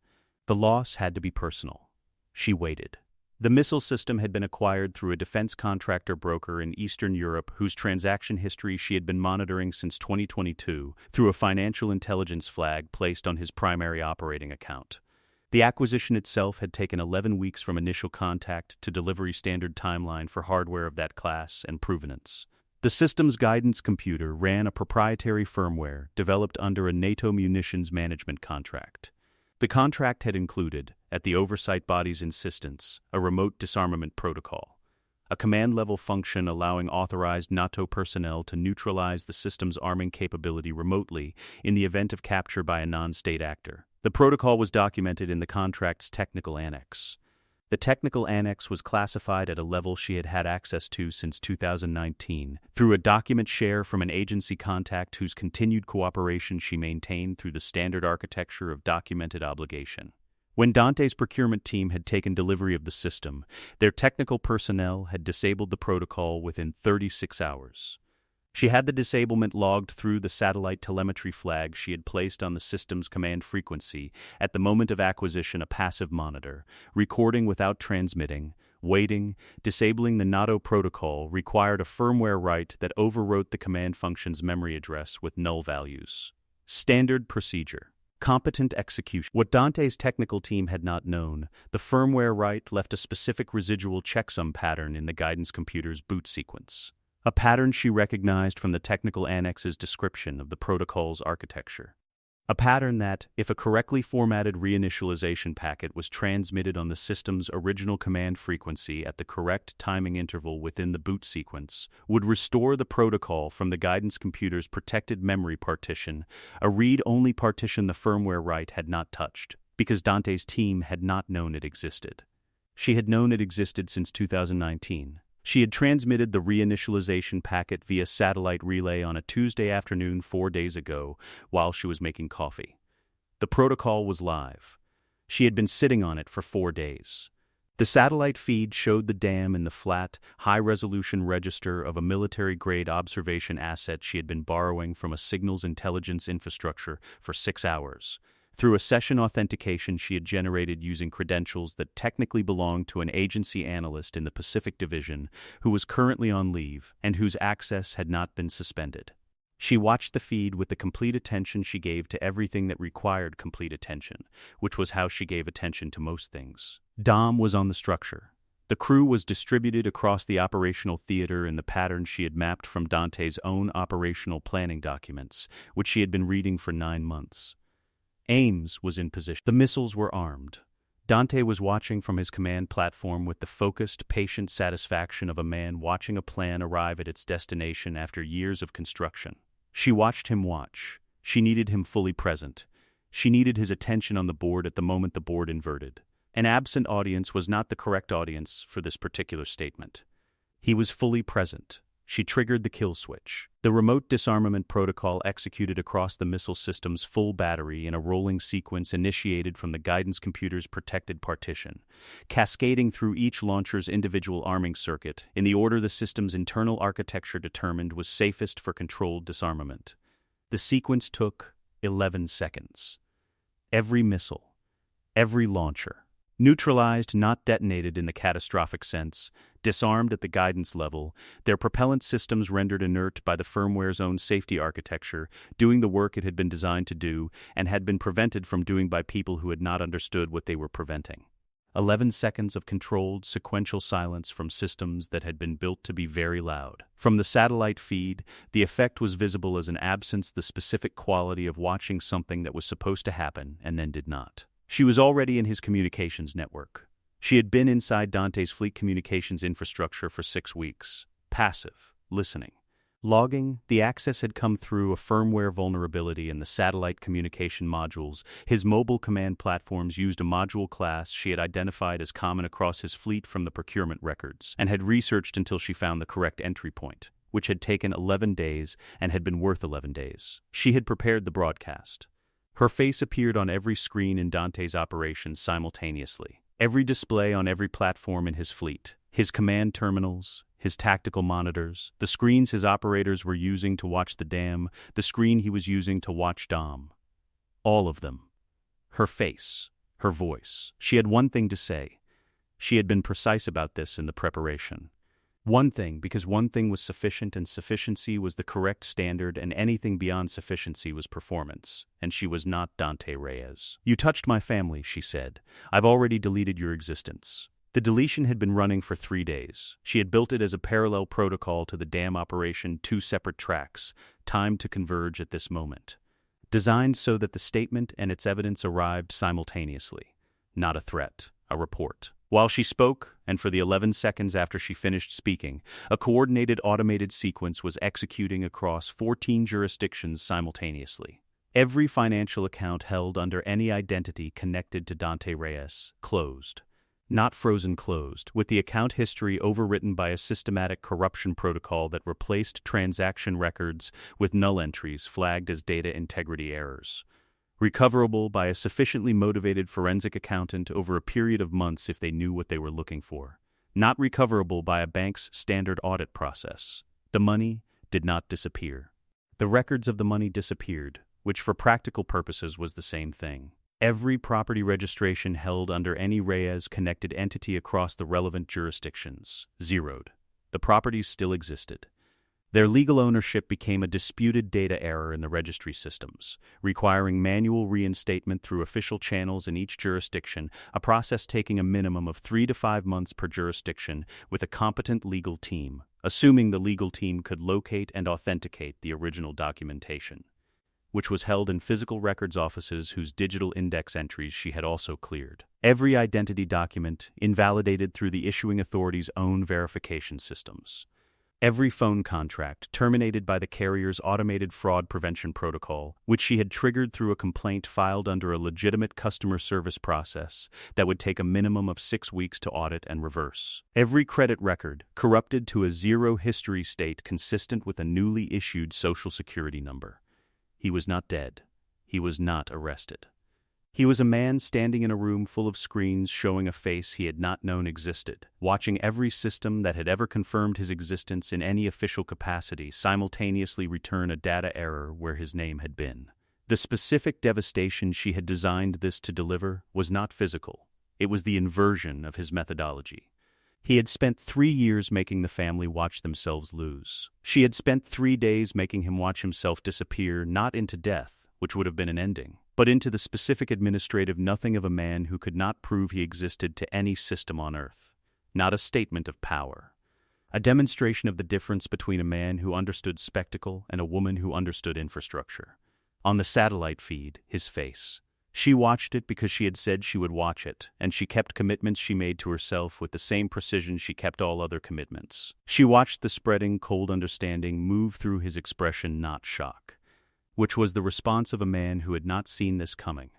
The loss had to be personal. She waited. The missile system had been acquired through a defense contractor broker in Eastern Europe whose transaction history she had been monitoring since 2022 through a financial intelligence flag placed on his primary operating account. The acquisition itself had taken 11 weeks from initial contact to delivery, standard timeline for hardware of that class and provenance. The system's guidance computer ran a proprietary firmware developed under a NATO munitions management contract. The contract had included, at the oversight body's insistence, a remote disarmament protocol, a command-level function allowing authorized NATO personnel to neutralize the system's arming capability remotely in the event of capture by a non-state actor. The protocol was documented in the contract's technical annex. The technical annex was classified at a level she had had access to since 2019, through a document share from an agency contact whose continued cooperation she maintained through the standard architecture of documented obligation. When Dante's procurement team had taken delivery of the system, their technical personnel had disabled the protocol within 36 hours. She had the disablement logged through the satellite telemetry flag she had placed on the system's command frequency, at the moment of acquisition a passive monitor, recording without transmitting, waiting, disabling the NATO protocol required a firmware write that overwrote the command function's memory address with null values. Standard procedure. Competent execution. What Dante's technical team had not known, the firmware write left a specific residual checksum pattern in the guidance computer's boot sequence. A pattern she recognized from the technical annex's description of the protocol's architecture. A pattern that, if a correctly formatted reinitialization packet was transmitted on the system's original command frequency at the correct timing interval within the boot sequence, would restore the protocol from the guidance computer's protected memory partition, a read-only partition the firmware write had not touched, because Dante's team had not known it existed. She had known it existed since 2019. She had transmitted the reinitialization packet via satellite relay on a Tuesday afternoon 4 days ago while she was making coffee. The protocol was live. She had been sitting on it for 4 days. The satellite feed showed the dam in the flat, high-resolution register of a military-grade observation asset she had been borrowing from a signals intelligence infrastructure for 6 hours. Through a session authentication she had generated using credentials that technically belonged to an agency analyst in the Pacific Division who was currently on leave and whose access had not been suspended. She watched the feed with the complete attention she gave to everything that required complete attention, which was how she gave attention to most things. Dom was on the structure. The crew was distributed across the operational theater in the pattern she had mapped from Dante's own operational planning documents, which she had been reading for 9 months. Ames was in position. The missiles were armed. Dante was watching from his command platform with the focused, patient satisfaction of a man watching a plan arrive at its destination after years of construction. She watched him watch. She needed him fully present. She needed his attention on the board at the moment the board inverted. An absent audience was not the correct audience for this particular statement. He was fully present. She triggered the kill switch. The remote disarmament protocol executed across the missile system's full battery in a rolling sequence initiated from the guidance computer's protected partition, cascading through each launcher's individual arming circuit in the order the system's internal architecture determined was safest for controlled disarmament. The sequence took 11 seconds. Every missile, every launcher, neutralized, not detonated in the catastrophic sense, disarmed at the guidance level, their propellant systems rendered inert by the firmware's own safety architecture, doing the work it had been designed to do and had been prevented from doing by people who had not understood what they were preventing. 11 seconds of controlled, sequential silence from systems that had been built to be very loud. From the satellite feed, the effect was visible as an absence, the specific quality of watching something that was supposed to happen and then did not. She was already in his communications network. She had been inside Dante's fleet communications infrastructure for 6 weeks. Passive, listening. Logging, the access had come through a firmware vulnerability in the satellite communication modules. His mobile command platforms used a module class she had identified as common across his fleet from the procurement records, and had researched until she found the correct entry point, which had taken 11 days and had been worth 11 days. She had prepared the broadcast. Her face appeared on every screen in Dante's operations simultaneously. Every display on every platform in his fleet. His command terminals, his tactical monitors, the screens his operators were using to watch the dam, the screen he was using to watch Dom. All of them. Her face, her voice. She had one thing to say. She had been precise about this in the preparation. One thing, because one thing was sufficient and sufficiency was the correct standard, and anything beyond sufficiency was performance, and she was not Dante Reyes. "You touched my family," she said. "I've already deleted your existence." The deletion had been running for 3 days. She had built it as a parallel protocol to the dam operation, 2 separate tracks, timed to converge at this moment. Designed so that the statement and its evidence arrived simultaneously. Not a threat, a report. While she spoke, and for the 11 seconds after she finished speaking, a coordinated automated sequence was executing across 14 jurisdictions simultaneously. Every financial account held under any identity connected to Dante Reyes closed. Not frozen, closed, with the account history overwritten by a systematic corruption protocol that replaced transaction records with null entries flagged as data integrity errors. Recoverable by a sufficiently motivated forensic accountant over a period of months if they knew what they were looking for. Not recoverable by a bank's standard audit process. The money did not disappear. The records of the money disappeared, which for practical purposes was the same thing. Every property registration held under any Reyes-connected entity across the relevant jurisdictions zeroed. The properties still existed. Their legal ownership became a disputed data error in the registry systems, requiring manual reinstatement through official channels in each jurisdiction, a process taking a minimum of 3 to 5 months per jurisdiction with a competent legal team, assuming the legal team could locate and authenticate the original documentation, which was held in physical records offices whose digital index entries she had also cleared. Every identity document invalidated through the issuing authority's own verification systems. Every phone contract terminated by the carrier's automated fraud prevention protocol, which she had triggered through a complaint filed under a legitimate customer service process that would take a minimum of 6 weeks to audit and reverse. Every credit record corrupted to a zero history state consistent with a newly issued Social Security number. He was not dead. He was not arrested. He was a man standing in a room full of screens showing a face he had not known existed, watching every system that had ever confirmed his existence in any official capacity simultaneously return a data error where his name had been. The specific devastation she had designed this to deliver was not physical. It was the inversion of his methodology. He had spent 3 years making the family watch themselves lose. She had spent 3 days making him watch himself disappear, not into death, which would have been an ending, but into the specific administrative nothing of a man who could not prove he existed to any system on earth. Not a statement of power. A demonstration of the difference between a man who understood spectacle and a woman who understood infrastructure. On the satellite feed, his face. She watched it because she had said she would watch it, and she kept commitments she made to herself with the same precision she kept all other commitments. She watched the spreading, cold understanding move through his expression, not shock, which was the response of a man who had not seen this coming,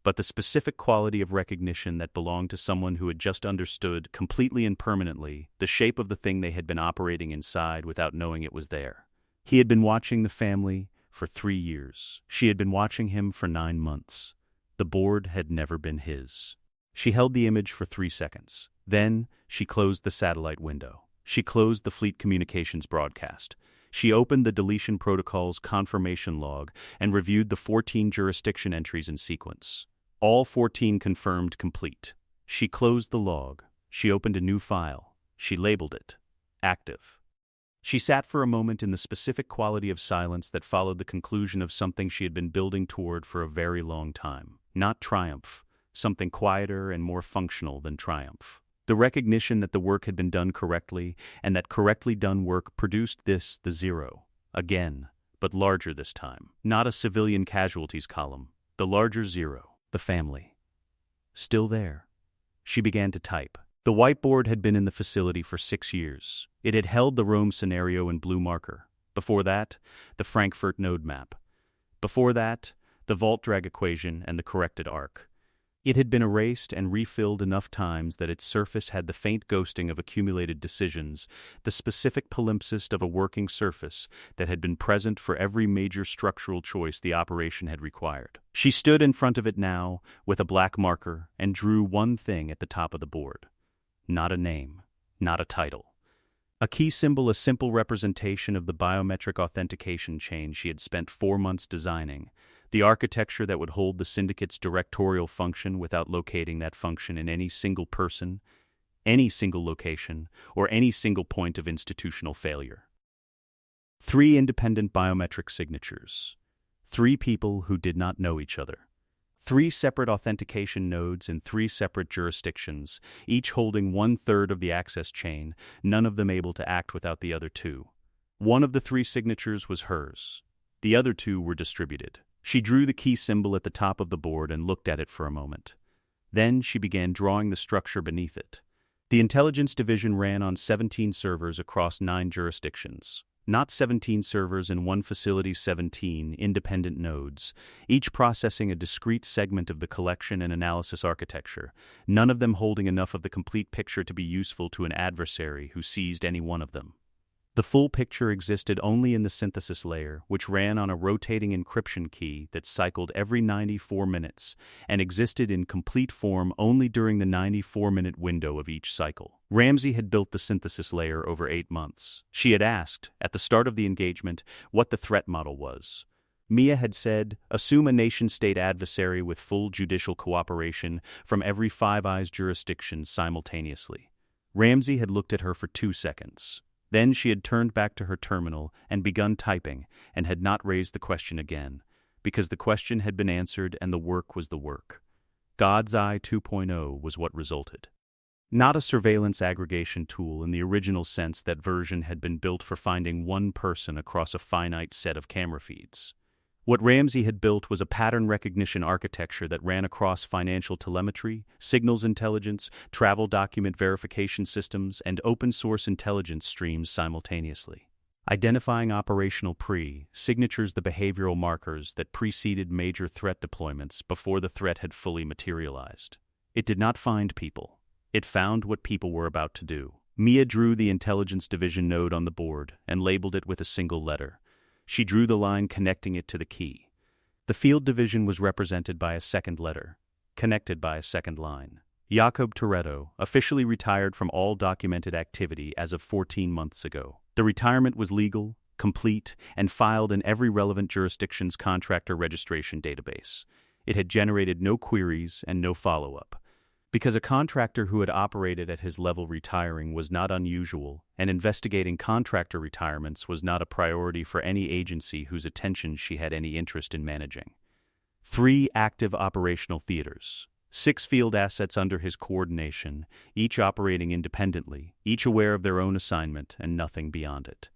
but the specific quality of recognition that belonged to someone who had just understood, completely and permanently, the shape of the thing they had been operating inside without knowing it was there. He had been watching the family for 3 years. She had been watching him for 9 months. The board had never been his. She held the image for 3 seconds. Then she closed the satellite window. She closed the fleet communications broadcast. She opened the deletion protocol's confirmation log and reviewed the 14 jurisdiction entries in sequence. All 14 confirmed complete. She closed the log. She opened a new file. She labeled it active. She sat for a moment in the specific quality of silence that followed the conclusion of something she had been building toward for a very long time. Not triumph, something quieter and more functional than triumph. The recognition that the work had been done correctly, and that correctly done work produced this, the zero. Again, but larger this time. Not a civilian casualties column. The larger zero. The family. Still there. She began to type. The whiteboard had been in the facility for 6 years. It had held the Rome scenario in blue marker. Before that, the Frankfurt node map. Before that, the vault drag equation and the corrected arc. It had been erased and refilled enough times that its surface had the faint ghosting of accumulated decisions, the specific palimpsest of a working surface that had been present for every major structural choice the operation had required. She stood in front of it now with a black marker and drew one thing at the top of the board. Not a name, not a title. A key symbol, a simple representation of the biometric authentication chain she had spent 4 months designing, the architecture that would hold the syndicate's directorial function without locating that function in any single person, any single location, or any single point of institutional failure. 3 independent biometric signatures. 3 people who did not know each other. 3 separate authentication nodes in 3 separate jurisdictions, each holding 1/3 of the access chain, none of them able to act without the other 2. One of the 3 signatures was hers. The other 2 were distributed. She drew the key symbol at the top of the board and looked at it for a moment. Then she began drawing the structure beneath it. The intelligence division ran on 17 servers across 9 jurisdictions. Not 17 servers in one facility, 17 independent nodes, each processing a discrete segment of the collection and analysis architecture, none of them holding enough of the complete picture to be useful to an adversary who seized any one of them. The full picture existed only in the synthesis layer, which ran on a rotating encryption key that cycled every 94 minutes and existed in complete form only during the 94-minute window of each cycle. Ramsey had built the synthesis layer over 8 months. She had asked, at the start of the engagement, what the threat model was. Mia had said, assume a nation-state adversary with full judicial cooperation from every Five Eyes jurisdiction simultaneously. Ramsey had looked at her for 2 seconds. Then she had turned back to her terminal and begun typing and had not raised the question again, because the question had been answered and the work was the work. God's Eye 2.0 was what resulted. Not a surveillance aggregation tool in the original sense that version had been built for finding one person across a finite set of camera feeds. What Ramsey had built was a pattern recognition architecture that ran across financial telemetry, signals intelligence, travel document verification systems, and open-source intelligence streams simultaneously. Identifying operational signatures, the behavioral markers that preceded major threat deployments before the threat had fully materialized. It did not find people. It found what people were about to do. Mia drew the intelligence division node on the board and labeled it with a single letter. She drew the line connecting it to the key. The field division was represented by a second letter, connected by a second line. Mia Toretto, officially retired from all documented activity as of 14 months ago. The retirement was legal, complete, and filed in every relevant jurisdiction's contractor registration database. It had generated no queries and no follow-up. Because a contractor who had operated at his level retiring was not unusual, and investigating contractor retirements was not a priority for any agency whose attention she had any interest in managing. 3 active operational theaters. 6 field assets under his coordination, each operating independently, each aware of their own assignment and nothing beyond it.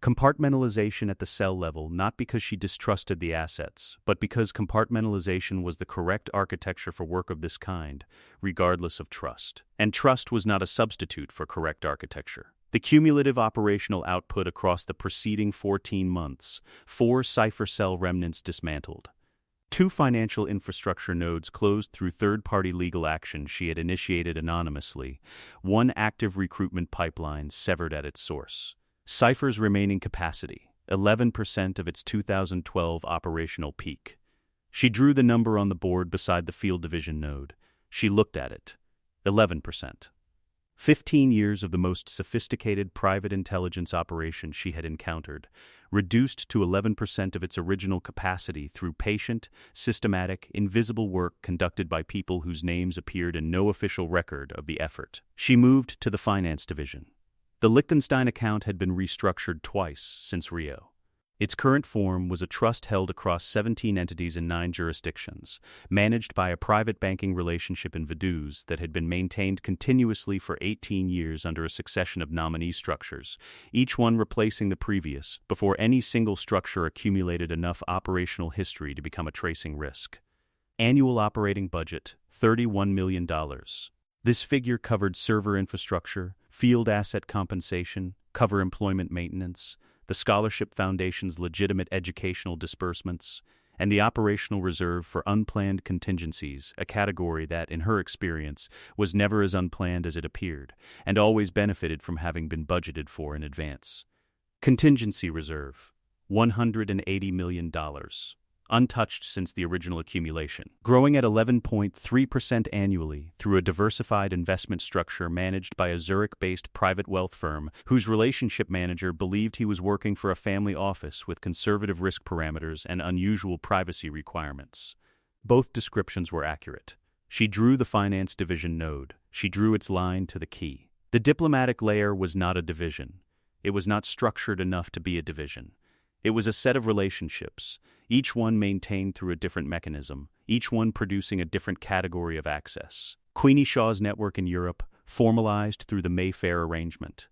Compartmentalization at the cell level, not because she distrusted the assets, but because compartmentalization was the correct architecture for work of this kind, regardless of trust. And trust was not a substitute for correct architecture. The cumulative operational output across the preceding 14 months, 4 Cipher cell remnants dismantled. 2 financial infrastructure nodes closed through third-party legal action she had initiated anonymously, 1 active recruitment pipeline severed at its source. Cipher's remaining capacity, 11% of its 2012 operational peak. She drew the number on the board beside the field division node. She looked at it. 11%. 15 years of the most sophisticated private intelligence operation she had encountered, reduced to 11% of its original capacity through patient, systematic, invisible work conducted by people whose names appeared in no official record of the effort. She moved to the finance division. The Liechtenstein account had been restructured twice since Rio. Its current form was a trust held across 17 entities in 9 jurisdictions, managed by a private banking relationship in Vaduz that had been maintained continuously for 18 years under a succession of nominee structures, each one replacing the previous, before any single structure accumulated enough operational history to become a tracing risk. Annual operating budget, $31 million. This figure covered server infrastructure, field asset compensation, cover employment maintenance, the Scholarship Foundation's legitimate educational disbursements, and the operational reserve for unplanned contingencies, a category that, in her experience, was never as unplanned as it appeared, and always benefited from having been budgeted for in advance. Contingency reserve, $180 million. Untouched since the original accumulation, growing at 11.3% annually through a diversified investment structure managed by a Zurich-based private wealth firm whose relationship manager believed he was working for a family office with conservative risk parameters and unusual privacy requirements. Both descriptions were accurate. She drew the finance division node. She drew its line to the key. The diplomatic layer was not a division. It was not structured enough to be a division. It was a set of relationships, each one maintained through a different mechanism, each one producing a different category of access. Queenie Shaw's network in Europe, formalized through the Mayfair arrangement.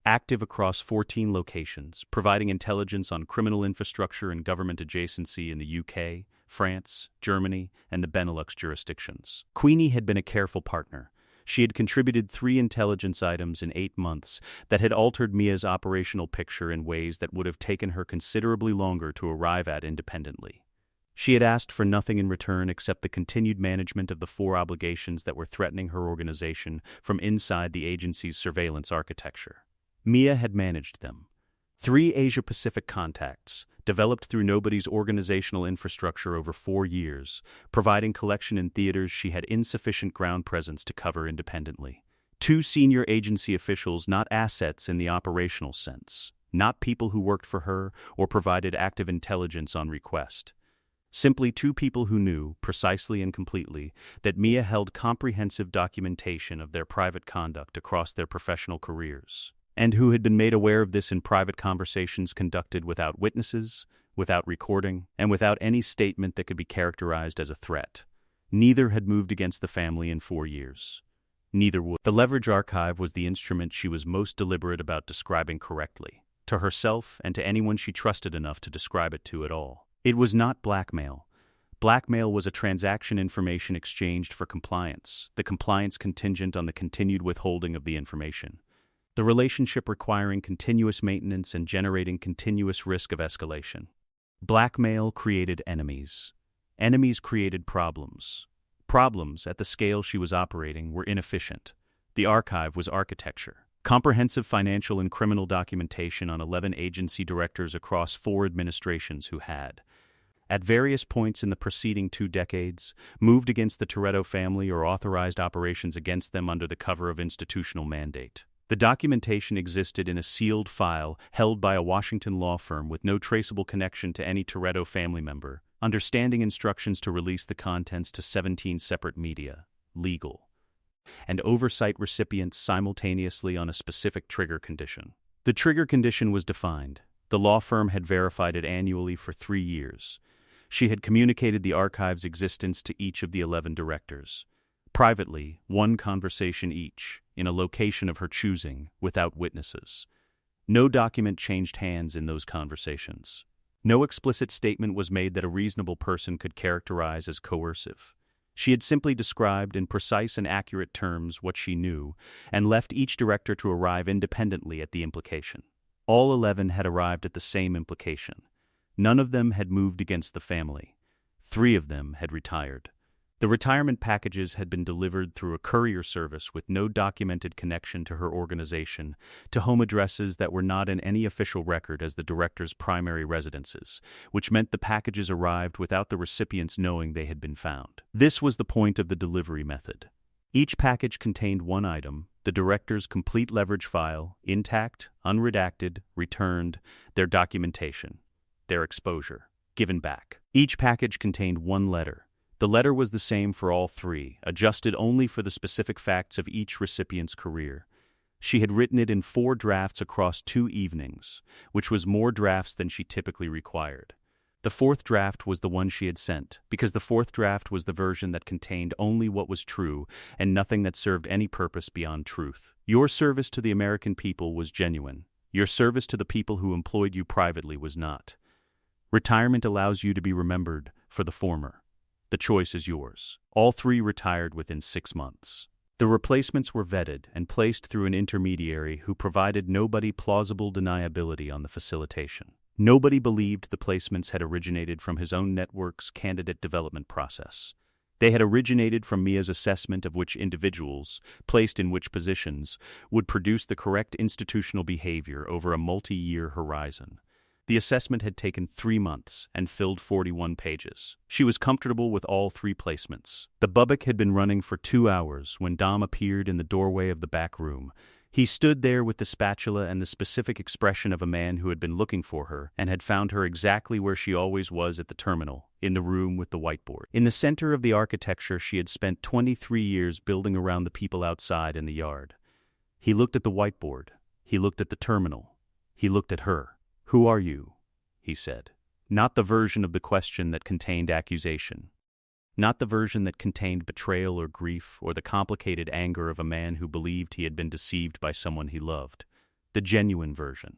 Active across 14 locations, providing intelligence on criminal infrastructure and government adjacency in the UK, France, Germany, and the Benelux jurisdictions. Queenie had been a careful partner. She had contributed 3 intelligence items in 8 months that had altered Mia's operational picture in ways that would have taken her considerably longer to arrive at independently. She had asked for nothing in return except the continued management of the 4 obligations that were threatening her organization from inside the agency's surveillance architecture. Mia had managed them. 3 Asia-Pacific contacts, developed through Nobody's organizational infrastructure over 4 years, providing collection in theaters she had insufficient ground presence to cover independently. 2 senior agency officials, not assets in the operational sense, not people who worked for her or provided active intelligence on request. Simply 2 people who knew, precisely and completely, that Mia held comprehensive documentation of their private conduct across their professional careers, and who had been made aware of this in private conversations conducted without witnesses, without recording, and without any statement that could be characterized as a threat. Neither had moved against the family in 4 years. Neither would. The leverage archive was the instrument she was most deliberate about describing correctly, to herself and to anyone she trusted enough to describe it to at all. It was not blackmail. Blackmail was a transaction information exchanged for compliance, the compliance contingent on the continued withholding of the information. The relationship requiring continuous maintenance and generating continuous risk of escalation. Blackmail created enemies. Enemies created problems. Problems, at the scale she was operating, were inefficient. The archive was architecture. Comprehensive financial and criminal documentation on 11 agency directors across 4 administrations who had, at various points in the preceding 2 decades, moved against the Toretto family or authorized operations against them under the cover of institutional mandate. The documentation existed in a sealed file held by a Washington law firm with no traceable connection to any Toretto family member, understanding instructions to release the contents to 17 separate media, legal, and oversight recipients simultaneously on a specific trigger condition. The trigger condition was defined. The law firm had verified it annually for 3 years. She had communicated the archive's existence to each of the 11 directors. Privately, 1 conversation each, in a location of her choosing, without witnesses. No document changed hands in those conversations. No explicit statement was made that a reasonable person could characterize as coercive. She had simply described in precise and accurate terms what she knew, and left each director to arrive independently at the implication. All 11 had arrived at the same implication. None of them had moved against the family. 3 of them had retired. The retirement packages had been delivered through a courier service with no documented connection to her organization, to home addresses that were not in any official record as the director's primary residences, which meant the packages arrived without the recipients knowing they had been found. This was the point of the delivery method. Each package contained 1 item, the director's complete leverage file, intact, unredacted, returned, their documentation, their exposure, given back. Each package contained 1 letter. The letter was the same for all 3, adjusted only for the specific facts of each recipient's career. She had written it in 4 drafts across 2 evenings, which was more drafts than she typically required. The 4th draft was the one she had sent, because the 4th draft was the version that contained only what was true and nothing that served any purpose beyond truth. Your service to the American people was genuine. Your service to the people who employed you privately was not. Retirement allows you to be remembered for the former. The choice is yours. All 3 retired within 6 months. The replacements were vetted and placed through an intermediary who provided nobody plausible deniability on the facilitation. Nobody believed the placements had originated from his own network's candidate development process. They had originated from Mia's assessment of which individuals, placed in which positions, would produce the correct institutional behavior over a multi-year horizon. The assessment had taken 3 months and filled 41 pages. She was comfortable with all 3 placements. The bubbock had been running for 2 hours when Dom appeared in the doorway of the back room, He stood there with the spatula and the specific expression of a man who had been looking for her and had found her exactly where she always was, at the terminal, in the room with the whiteboard. In the center of the architecture she had spent 23 years building around the people outside in the yard. He looked at the whiteboard. He looked at the terminal. He looked at her. "Who are you?" he said. Not the version of the question that contained accusation. Not the version that contained betrayal or grief or the complicated anger of a man who believed he had been deceived by someone he loved. The genuine version.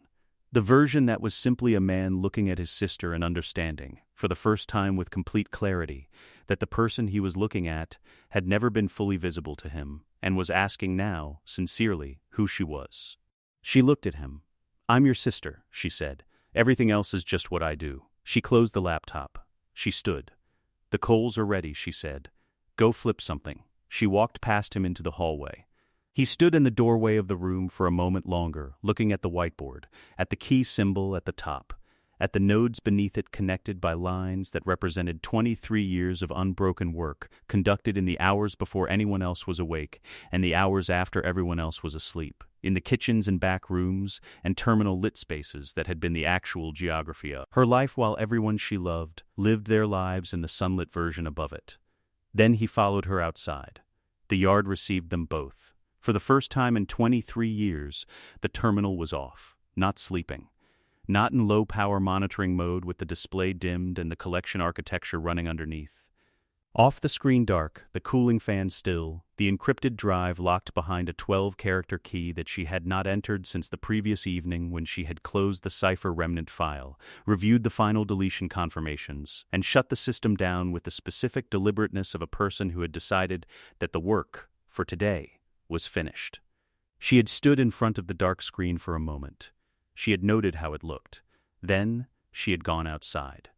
The version that was simply a man looking at his sister and understanding, for the first time with complete clarity, that the person he was looking at had never been fully visible to him, and was asking now, sincerely, who she was. She looked at him. "I'm your sister," she said. "Everything else is just what I do." She closed the laptop. She stood. "The coals are ready," she said. "Go flip something." She walked past him into the hallway. He stood in the doorway of the room for a moment longer, looking at the whiteboard, at the key symbol at the top, at the nodes beneath it connected by lines that represented 23 years of unbroken work conducted in the hours before anyone else was awake and the hours after everyone else was asleep, in the kitchens and back rooms and terminal lit spaces that had been the actual geography of her life while everyone she loved lived their lives in the sunlit version above it. Then he followed her outside. The yard received them both. For the first time in 23 years, the terminal was off, not sleeping. Not in low-power monitoring mode with the display dimmed and the collection architecture running underneath. Off the screen dark, the cooling fan still, the encrypted drive locked behind a 12-character key that she had not entered since the previous evening when she had closed the Cipher remnant file, reviewed the final deletion confirmations, and shut the system down with the specific deliberateness of a person who had decided that the work, for today, was finished. She had stood in front of the dark screen for a moment. She had noted how it looked. Then, she had gone outside.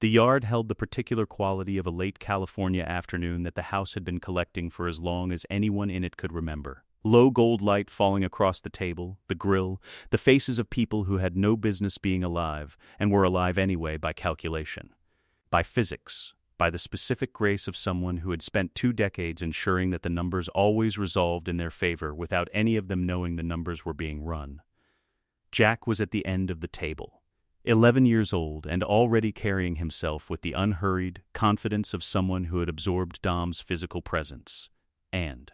The yard held the particular quality of a late California afternoon that the house had been collecting for as long as anyone in it could remember. Low gold light falling across the table, the grill, the faces of people who had no business being alive, and were alive anyway by calculation. By physics, by the specific grace of someone who had spent 2 decades ensuring that the numbers always resolved in their favor without any of them knowing the numbers were being run. Jack was at the end of the table. 11 years old and already carrying himself with the unhurried confidence of someone who had absorbed Dom's physical presence. And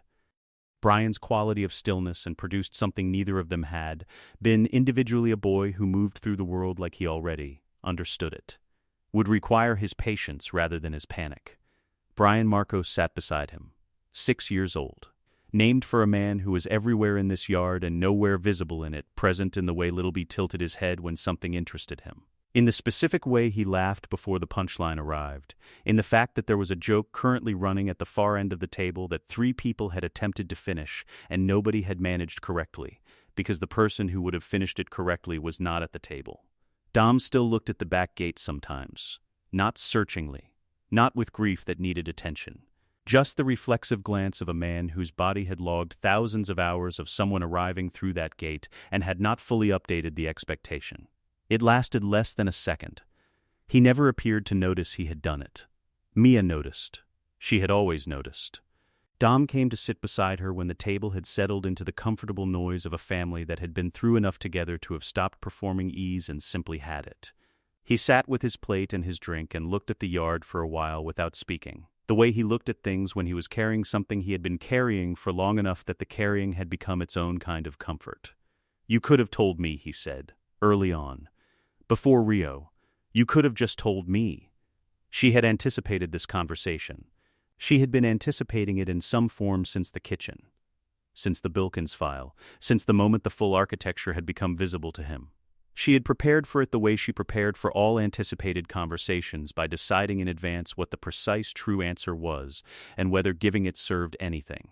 Brian's quality of stillness and produced something neither of them had, been individually a boy who moved through the world like he already understood it. Would require his patience rather than his panic. Brian Marcos sat beside him, 6 years old. Named for a man who was everywhere in this yard and nowhere visible in it, present in the way Littleby tilted his head when something interested him. In the specific way he laughed before the punchline arrived. In the fact that there was a joke currently running at the far end of the table that 3 people had attempted to finish and nobody had managed correctly, because the person who would have finished it correctly was not at the table. Dom still looked at the back gate sometimes. Not searchingly. Not with grief that needed attention. Just the reflexive glance of a man whose body had logged thousands of hours of someone arriving through that gate and had not fully updated the expectation. It lasted less than a second. He never appeared to notice he had done it. Mia noticed. She had always noticed. Dom came to sit beside her when the table had settled into the comfortable noise of a family that had been through enough together to have stopped performing ease and simply had it. He sat with his plate and his drink and looked at the yard for a while without speaking. The way he looked at things when he was carrying something he had been carrying for long enough that the carrying had become its own kind of comfort. "You could have told me," he said, early on. "Before Rio. You could have just told me." She had anticipated this conversation. She had been anticipating it in some form since the kitchen. Since the Bilkins file. Since the moment the full architecture had become visible to him. She had prepared for it the way she prepared for all anticipated conversations, by deciding in advance what the precise true answer was and whether giving it served anything.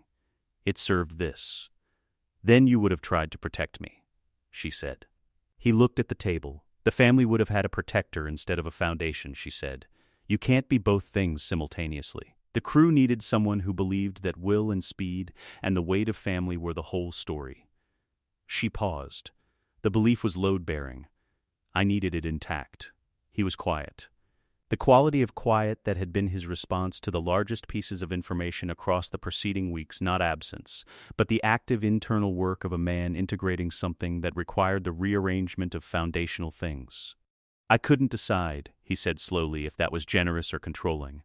It served this. "Then you would have tried to protect me," she said. He looked at the table. "The family would have had a protector instead of a foundation," she said. "You can't be both things simultaneously." The crew needed someone who believed that will and speed and the weight of family were the whole story. She paused. The belief was load-bearing. "I needed it intact." He was quiet. The quality of quiet that had been his response to the largest pieces of information across the preceding weeks, not absence, but the active internal work of a man integrating something that required the rearrangement of foundational things. I couldn't decide, he said slowly, if that was generous or controlling.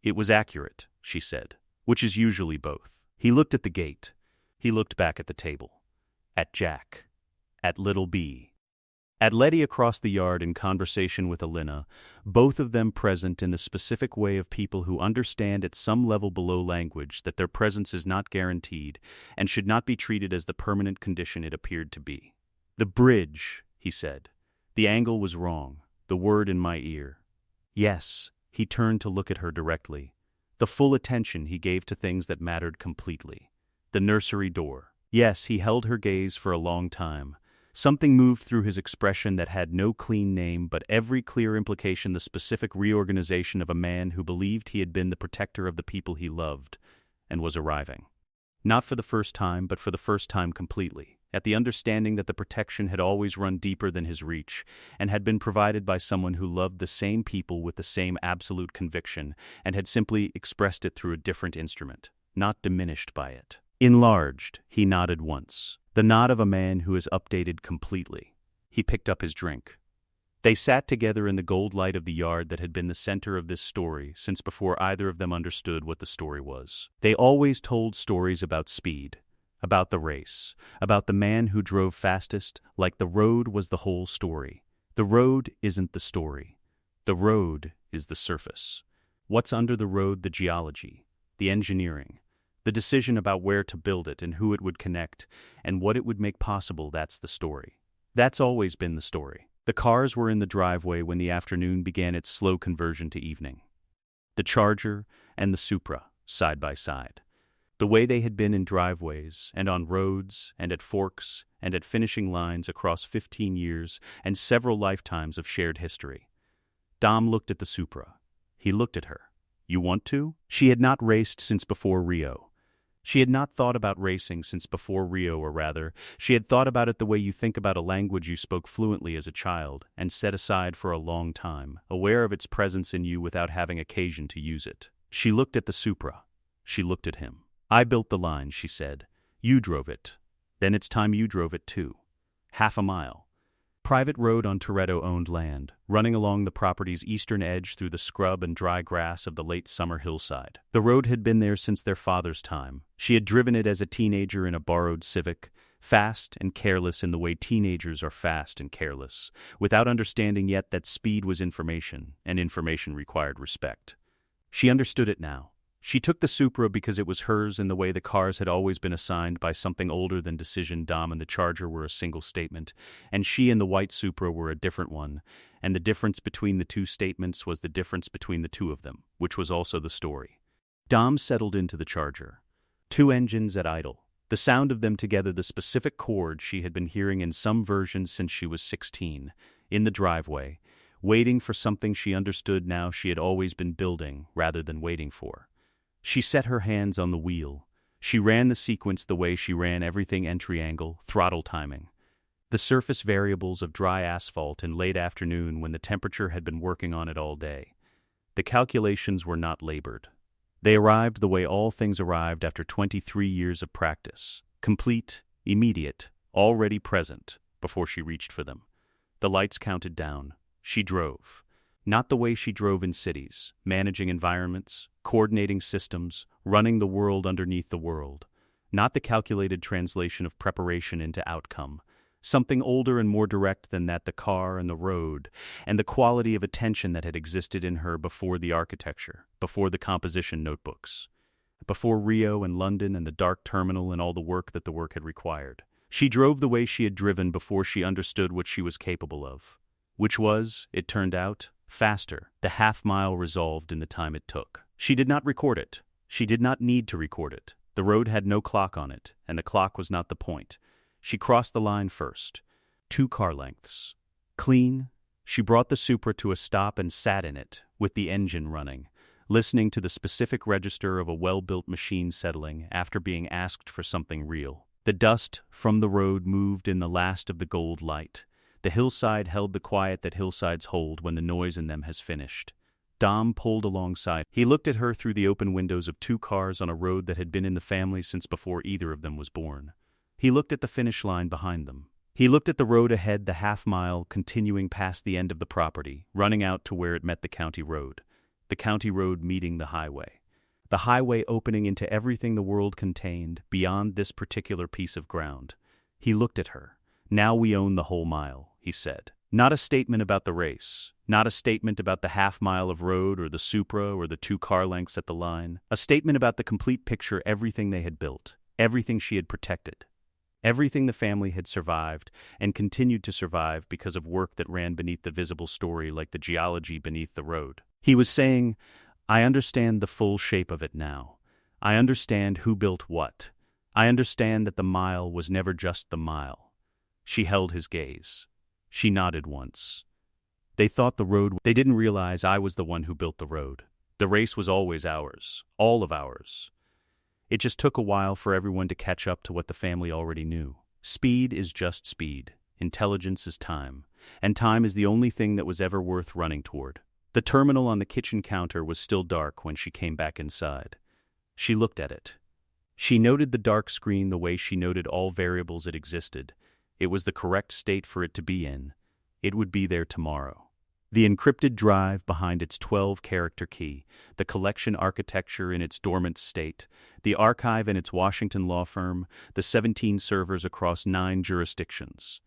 It was accurate, she said, which is usually both. He looked at the gate. He looked back at the table. At Jack. At little B. At Letty across the yard in conversation with Alina, both of them present in the specific way of people who understand at some level below language that their presence is not guaranteed and should not be treated as the permanent condition it appeared to be. The bridge, he said. The angle was wrong, the word in my ear. Yes, he turned to look at her directly. The full attention he gave to things that mattered completely. The nursery door. Yes, he held her gaze for a long time. Something moved through his expression that had no clean name, but every clear implication the specific reorganization of a man who believed he had been the protector of the people he loved, and was arriving. Not for the first time, but for the first time completely, at the understanding that the protection had always run deeper than his reach, and had been provided by someone who loved the same people with the same absolute conviction, and had simply expressed it through a different instrument, not diminished by it. Enlarged, he nodded once. The nod of a man who is updated completely. He picked up his drink. They sat together in the gold light of the yard that had been the center of this story since before either of them understood what the story was. They always told stories about speed, about the race, about the man who drove fastest, like the road was the whole story. The road isn't the story. The road is the surface. What's under the road? The geology, the engineering, the decision about where to build it and who it would connect and what it would make possible. That's the story. That's always been the story. The cars were in the driveway when the afternoon began its slow conversion to evening. The Charger and the Supra, side by side. The way they had been in driveways and on roads and at forks and at finishing lines across 15 years and several lifetimes of shared history. Dom looked at the Supra. He looked at her. You want to? She had not raced since before Rio. She had not thought about racing since before Rio, or rather, she had thought about it the way you think about a language you spoke fluently as a child and set aside for a long time, aware of its presence in you without having occasion to use it. She looked at the Supra. She looked at him. I built the line, she said. You drove it. Then it's time you drove it too. Half a mile. Private road on Toretto-owned land, running along the property's eastern edge through the scrub and dry grass of the late summer hillside. The road had been there since their father's time. She had driven it as a teenager in a borrowed Civic, fast and careless in the way teenagers are fast and careless, without understanding yet that speed was information, and information required respect. She understood it now. She took the Supra because it was hers in the way the cars had always been assigned by something older than decision. Dom and the Charger were a single statement, and she and the white Supra were a different one, and the difference between the two statements was the difference between the two of them, which was also the story. Dom settled into the Charger. Two engines at idle. The sound of them together, the specific chord she had been hearing in some version since she was 16, in the driveway, waiting for something she understood now she had always been building rather than waiting for. She set her hands on the wheel. She ran the sequence the way she ran everything: entry angle, throttle timing. The surface variables of dry asphalt in late afternoon when the temperature had been working on it all day. The calculations were not labored. They arrived the way all things arrived after 23 years of practice. Complete, immediate, already present, before she reached for them. The lights counted down. She drove. Not the way she drove in cities, managing environments, coordinating systems, running the world underneath the world. Not the calculated translation of preparation into outcome. Something older and more direct than that: the car and the road, and the quality of attention that had existed in her before the architecture, before the composition notebooks, before Rio and London and the dark terminal and all the work that the work had required. She drove the way she had driven before she understood what she was capable of, which was, it turned out, faster. The half-mile resolved in the time it took. She did not record it. She did not need to record it. The road had no clock on it, and the clock was not the point. She crossed the line first. 2 car lengths. Clean. She brought the Supra to a stop and sat in it, with the engine running, listening to the specific register of a well-built machine settling after being asked for something real. The dust from the road moved in the last of the gold light. The hillside held the quiet that hillsides hold when the noise in them has finished. Dom pulled alongside. He looked at her through the open windows of two cars on a road that had been in the family since before either of them was born. He looked at the finish line behind them. He looked at the road ahead, the half-mile continuing past the end of the property, running out to where it met the county road. The county road meeting the highway. The highway opening into everything the world contained beyond this particular piece of ground. He looked at her. "Now we own the whole mile," he said. Not a statement about the race, not a statement about the half-mile of road or the Supra or the 2 car lengths at the line. A statement about the complete picture, everything they had built, everything she had protected. Everything the family had survived and continued to survive because of work that ran beneath the visible story like the geology beneath the road. He was saying, "I understand the full shape of it now. I understand who built what. I understand that the mile was never just the mile." She held his gaze. She nodded once. "They thought the road. They didn't realize I was the one who built the road. The race was always ours, all of ours. It just took a while for everyone to catch up to what the family already knew. Speed is just speed. Intelligence is time. And time is the only thing that was ever worth running toward." The terminal on the kitchen counter was still dark when she came back inside. She looked at it. She noted the dark screen the way she noted all variables it existed. It was the correct state for it to be in. It would be there tomorrow. The encrypted drive behind its 12-character key, the collection architecture in its dormant state, the archive in its Washington law firm, the 17 servers across 9 jurisdictions.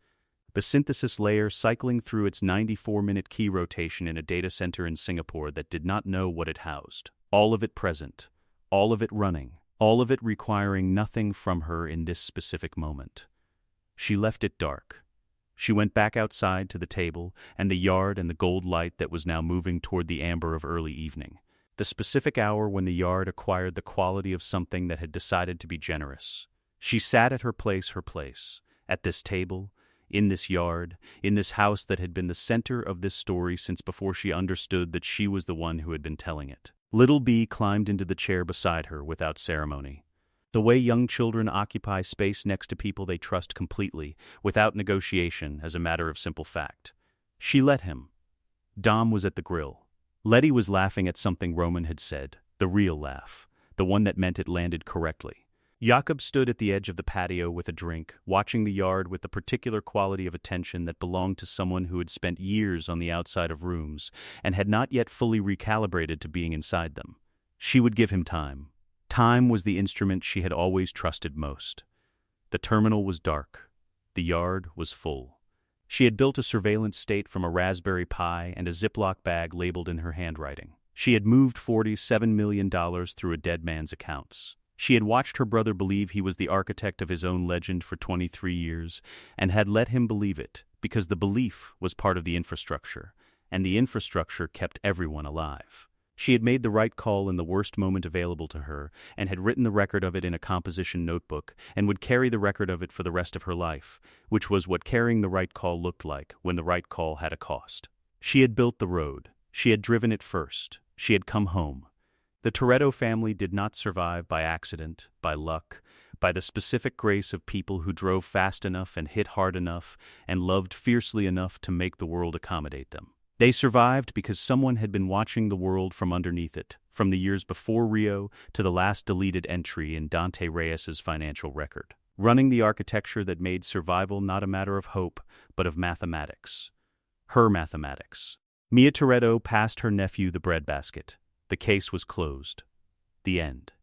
The synthesis layer cycling through its 94-minute key rotation in a data center in Singapore that did not know what it housed. All of it present, all of it running, all of it requiring nothing from her in this specific moment. She left it dark. She went back outside to the table and the yard and the gold light that was now moving toward the amber of early evening. The specific hour when the yard acquired the quality of something that had decided to be generous. She sat at her place, at this table, in this yard, in this house that had been the center of this story since before she understood that she was the one who had been telling it. Little B climbed into the chair beside her without ceremony. The way young children occupy space next to people they trust completely, without negotiation, as a matter of simple fact. She let him. Dom was at the grill. Letty was laughing at something Roman had said, the real laugh, the one that meant it landed correctly. Jakob stood at the edge of the patio with a drink, watching the yard with the particular quality of attention that belonged to someone who had spent years on the outside of rooms and had not yet fully recalibrated to being inside them. She would give him time. Time was the instrument she had always trusted most. The terminal was dark. The yard was full. She had built a surveillance state from a Raspberry Pi and a Ziploc bag labeled in her handwriting. She had moved $47 million through a dead man's accounts. She had watched her brother believe he was the architect of his own legend for 23 years, and had let him believe it, because the belief was part of the infrastructure, and the infrastructure kept everyone alive. She had made the right call in the worst moment available to her, and had written the record of it in a composition notebook, and would carry the record of it for the rest of her life, which was what carrying the right call looked like when the right call had a cost. She had built the road. She had driven it first. She had come home. The Toretto family did not survive by accident, by luck, by the specific grace of people who drove fast enough and hit hard enough and loved fiercely enough to make the world accommodate them. They survived because someone had been watching the world from underneath it, from the years before Rio to the last deleted entry in Dante Reyes's financial record, running the architecture that made survival not a matter of hope, but of mathematics. Her mathematics. Mia Toretto passed her nephew the breadbasket. The case was closed. The end.